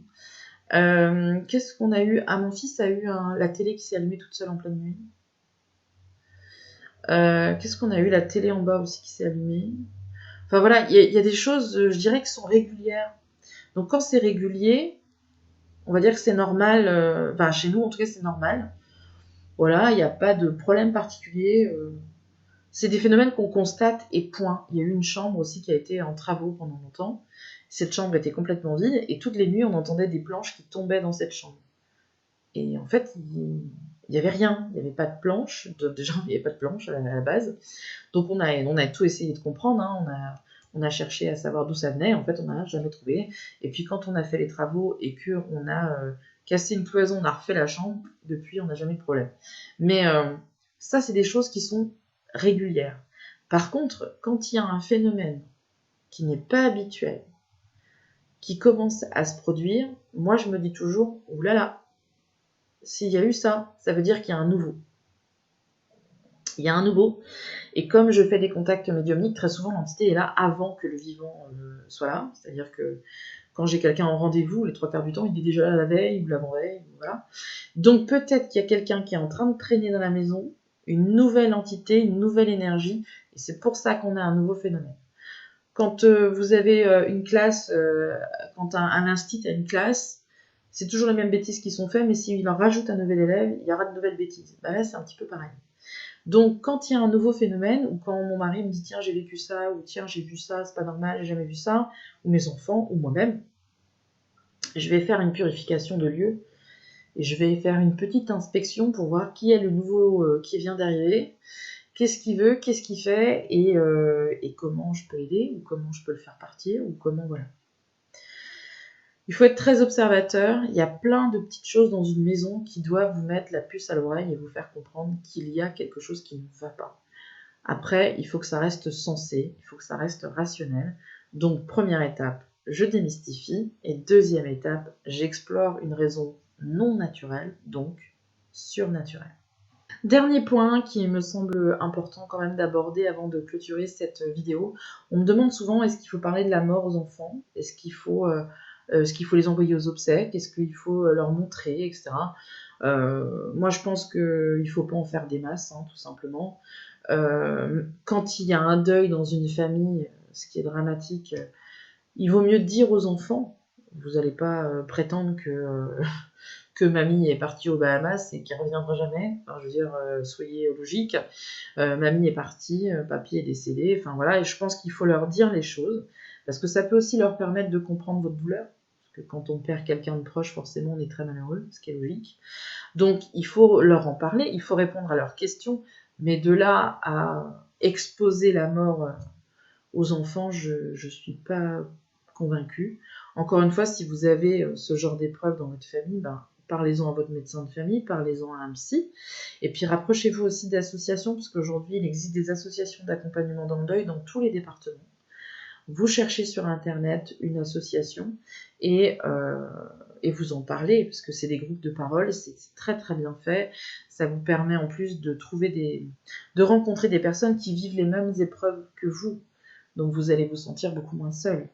Qu'est-ce qu'on a eu? Ah, mon fils a eu la télé qui s'est allumée toute seule en pleine nuit. Qu'est-ce qu'on a eu? La télé en bas aussi qui s'est allumée. Enfin voilà, il y a des choses, je dirais, qui sont régulières. Donc quand c'est régulier, on va dire que c'est normal. Enfin, chez nous, en tout cas, c'est normal. Voilà, il n'y a pas de problème particulier. C'est des phénomènes qu'on constate et point. Il y a eu une chambre aussi qui a été en travaux pendant longtemps. Cette chambre était complètement vide et toutes les nuits, on entendait des planches qui tombaient dans cette chambre. Et en fait, il n'y avait rien. Il n'y avait pas de planche. Déjà, il n'y avait pas de planche à la base. Donc, on a tout essayé de comprendre. Hein. On a cherché à savoir d'où ça venait. En fait, on n'a jamais trouvé. Et puis, quand on a fait les travaux et qu'on a cassé une cloison, on a refait la chambre, depuis, on n'a jamais eu de problème. Mais ça, c'est des choses qui sont régulières. Par contre, quand il y a un phénomène qui n'est pas habituel, qui commence à se produire, moi, je me dis toujours, oulala, s'il y a eu ça, ça veut dire qu'il y a un nouveau. Il y a un nouveau. Et comme je fais des contacts médiumniques, très souvent l'entité est là avant que le vivant soit là. C'est-à-dire que quand j'ai quelqu'un en rendez-vous, les 3 quarts du temps, il est déjà là la veille ou l'avant-veille. Voilà. Donc peut-être qu'il y a quelqu'un qui est en train de traîner dans la maison, une nouvelle entité, une nouvelle énergie. Et c'est pour ça qu'on a un nouveau phénomène. Quand vous avez une classe, quand un institut a une classe, c'est toujours les mêmes bêtises qui sont faites, mais s'il en rajoute un nouvel élève, il y aura de nouvelles bêtises. Là, c'est un petit peu pareil. Donc, quand il y a un nouveau phénomène, ou quand mon mari me dit tiens, j'ai vécu ça, ou tiens, j'ai vu ça, c'est pas normal, j'ai jamais vu ça, ou mes enfants, ou moi-même, je vais faire une purification de lieu, et je vais faire une petite inspection pour voir qui est le nouveau qui vient d'arriver, qu'est-ce qu'il veut, qu'est-ce qu'il fait, et comment je peux aider, ou comment je peux le faire partir, ou comment, voilà. Il faut être très observateur, il y a plein de petites choses dans une maison qui doivent vous mettre la puce à l'oreille et vous faire comprendre qu'il y a quelque chose qui ne va pas. Après, il faut que ça reste sensé, il faut que ça reste rationnel. Donc, première étape, je démystifie. Et deuxième étape, j'explore une raison non naturelle, donc surnaturelle. Dernier point qui me semble important quand même d'aborder avant de clôturer cette vidéo. On me demande souvent, est-ce qu'il faut parler de la mort aux enfants? Est-ce qu'il faut les envoyer aux obsèques? Est-ce qu'il faut leur montrer, etc. Moi, je pense qu'il ne faut pas en faire des masses, hein, tout simplement. Quand il y a un deuil dans une famille, ce qui est dramatique, il vaut mieux dire aux enfants. Vous n'allez pas prétendre que mamie est partie aux Bahamas et qu'elle ne reviendra jamais. Enfin, je veux dire, soyez logique. Mamie est partie, papy est décédé. Enfin voilà, et je pense qu'il faut leur dire les choses parce que ça peut aussi leur permettre de comprendre votre douleur. Parce que quand on perd quelqu'un de proche, forcément, on est très malheureux, ce qui est logique. Donc, il faut leur en parler, il faut répondre à leurs questions. Mais de là à exposer la mort aux enfants, je ne suis pas convaincue. Encore une fois, si vous avez ce genre d'épreuve dans votre famille, parlez-en à votre médecin de famille, parlez-en à un psy. Et puis rapprochez-vous aussi d'associations, parce qu'aujourd'hui, il existe des associations d'accompagnement dans le deuil dans tous les départements. Vous cherchez sur Internet une association et vous en parlez, parce que c'est des groupes de parole, c'est très très bien fait. Ça vous permet en plus de rencontrer des personnes qui vivent les mêmes épreuves que vous. Donc vous allez vous sentir beaucoup moins seul.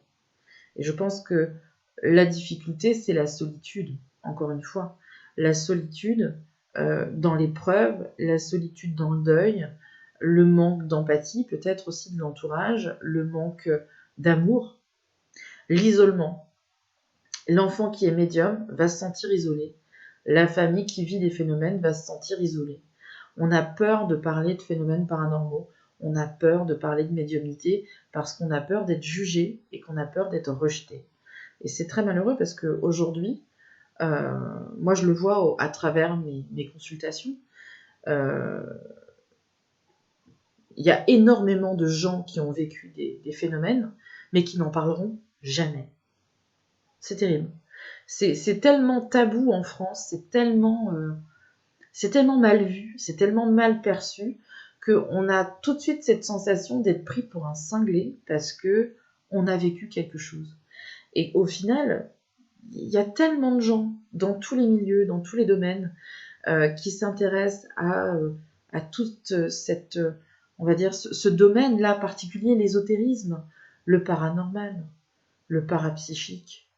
Et je pense que la difficulté, c'est la solitude, encore une fois. La solitude dans l'épreuve, la solitude dans le deuil, le manque d'empathie, peut-être aussi de l'entourage, le manque d'amour, l'isolement. L'enfant qui est médium va se sentir isolé. La famille qui vit des phénomènes va se sentir isolée. On a peur de parler de phénomènes paranormaux, on a peur de parler de médiumnité parce qu'on a peur d'être jugé et qu'on a peur d'être rejeté. Et c'est très malheureux parce qu'aujourd'hui, moi je le vois à travers mes consultations, il y a énormément de gens qui ont vécu des phénomènes, mais qui n'en parleront jamais. C'est terrible. C'est tellement tabou en France, c'est tellement mal vu, c'est tellement mal perçu, qu'on a tout de suite cette sensation d'être pris pour un cinglé parce qu'on a vécu quelque chose. Et au final, il y a tellement de gens dans tous les milieux, dans tous les domaines, qui s'intéressent à toute cette, on va dire, ce domaine-là particulier, l'ésotérisme, le paranormal, le parapsychique.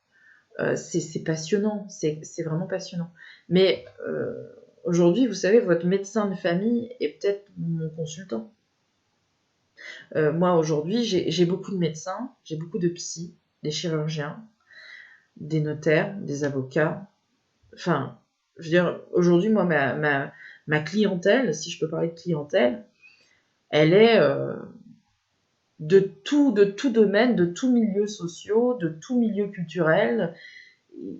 C'est passionnant, c'est vraiment passionnant. Mais aujourd'hui, vous savez, votre médecin de famille est peut-être mon consultant. Moi, aujourd'hui, j'ai beaucoup de médecins, j'ai beaucoup de psys, des chirurgiens, des notaires, des avocats. Enfin, je veux dire, aujourd'hui, moi, ma clientèle, si je peux parler de clientèle, elle est de tout domaine, de tout milieu social, de tout milieu culturel.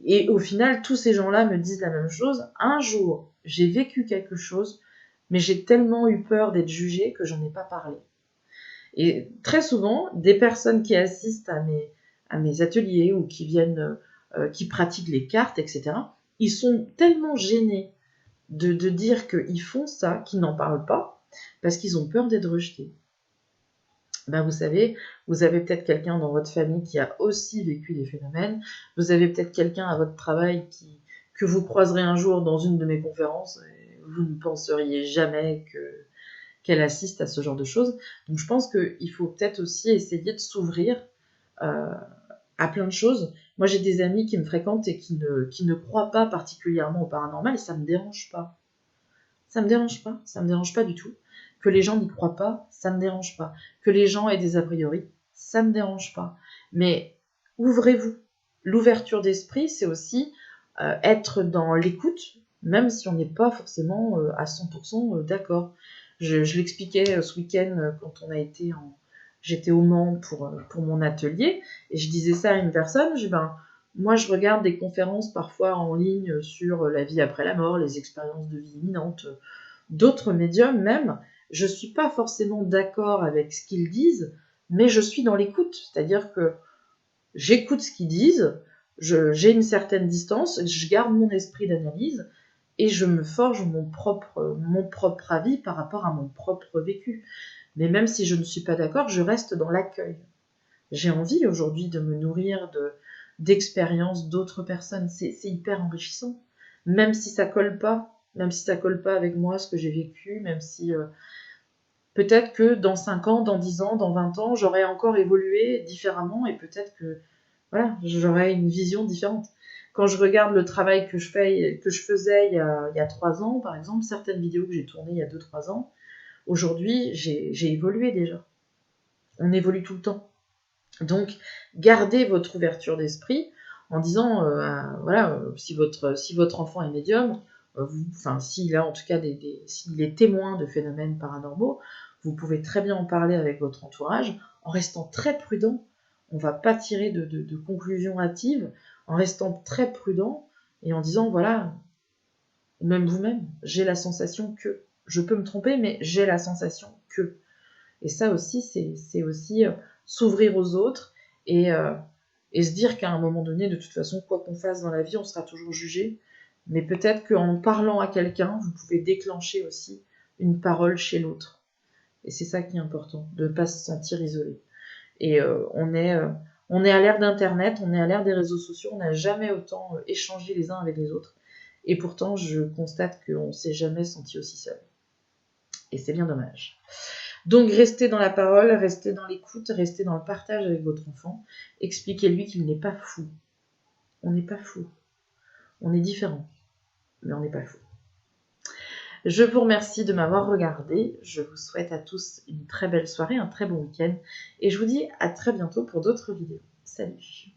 Et au final, tous ces gens-là me disent la même chose. Un jour, j'ai vécu quelque chose, mais j'ai tellement eu peur d'être jugée que j'en ai pas parlé. Et très souvent, des personnes qui assistent à mes ateliers ou qui viennent, qui pratiquent les cartes, etc., ils sont tellement gênés de dire qu'ils font ça, qu'ils n'en parlent pas, parce qu'ils ont peur d'être rejetés. Ben vous savez, vous avez peut-être quelqu'un dans votre famille qui a aussi vécu des phénomènes, vous avez peut-être quelqu'un à votre travail que vous croiserez un jour dans une de mes conférences, et vous ne penseriez jamais qu'elle assiste à ce genre de choses. Donc je pense qu'il faut peut-être aussi essayer de s'ouvrir à plein de choses. Moi j'ai des amis qui me fréquentent et qui ne croient pas particulièrement au paranormal, et ça me dérange pas. Ça me dérange pas du tout. Que les gens n'y croient pas, ça me dérange pas. Que les gens aient des a priori, ça me dérange pas. Mais ouvrez-vous. L'ouverture d'esprit, c'est aussi être dans l'écoute, même si on n'est pas forcément à 100% d'accord. Je l'expliquais ce week-end quand j'étais au Mans pour mon atelier, et je disais ça à une personne, je dis, moi je regarde des conférences parfois en ligne sur la vie après la mort, les expériences de vie imminente, d'autres médiums même, je ne suis pas forcément d'accord avec ce qu'ils disent, mais je suis dans l'écoute, c'est-à-dire que j'écoute ce qu'ils disent, j'ai une certaine distance, je garde mon esprit d'analyse et je me forge mon propre avis par rapport à mon propre vécu. Mais même si je ne suis pas d'accord, je reste dans l'accueil. J'ai envie aujourd'hui de me nourrir d'expériences d'autres personnes, c'est hyper enrichissant, même si ça colle pas avec moi, ce que j'ai vécu, même si peut-être que dans 5 ans, dans 10 ans, dans 20 ans, j'aurais encore évolué différemment et peut-être que voilà, j'aurais une vision différente. Quand je regarde le travail que je faisais il y a 3 ans, par exemple, certaines vidéos que j'ai tournées il y a 2-3 ans, aujourd'hui, j'ai évolué déjà. On évolue tout le temps. Donc, gardez votre ouverture d'esprit en disant, voilà, si votre enfant est médium, s'il a en tout cas s'il est témoin de phénomènes paranormaux, vous pouvez très bien en parler avec votre entourage en restant très prudent. On ne va pas tirer de conclusions hâtives, en restant très prudent et en disant, voilà, même vous-même, j'ai la sensation que, je peux me tromper, mais j'ai la sensation que. Et ça aussi, c'est aussi s'ouvrir aux autres et se dire qu'à un moment donné, de toute façon, quoi qu'on fasse dans la vie, on sera toujours jugé. Mais peut-être qu'en parlant à quelqu'un, vous pouvez déclencher aussi une parole chez l'autre. Et c'est ça qui est important, de ne pas se sentir isolé. Et on est à l'ère d'Internet, on est à l'ère des réseaux sociaux, on n'a jamais autant échangé les uns avec les autres. Et pourtant, je constate qu'on ne s'est jamais senti aussi seul. Et c'est bien dommage. Donc restez dans la parole, restez dans l'écoute, restez dans le partage avec votre enfant. Expliquez-lui qu'il n'est pas fou. On n'est pas fou. On est différent, mais on n'est pas fou. Je vous remercie de m'avoir regardé. Je vous souhaite à tous une très belle soirée, un très bon week-end. Et je vous dis à très bientôt pour d'autres vidéos. Salut!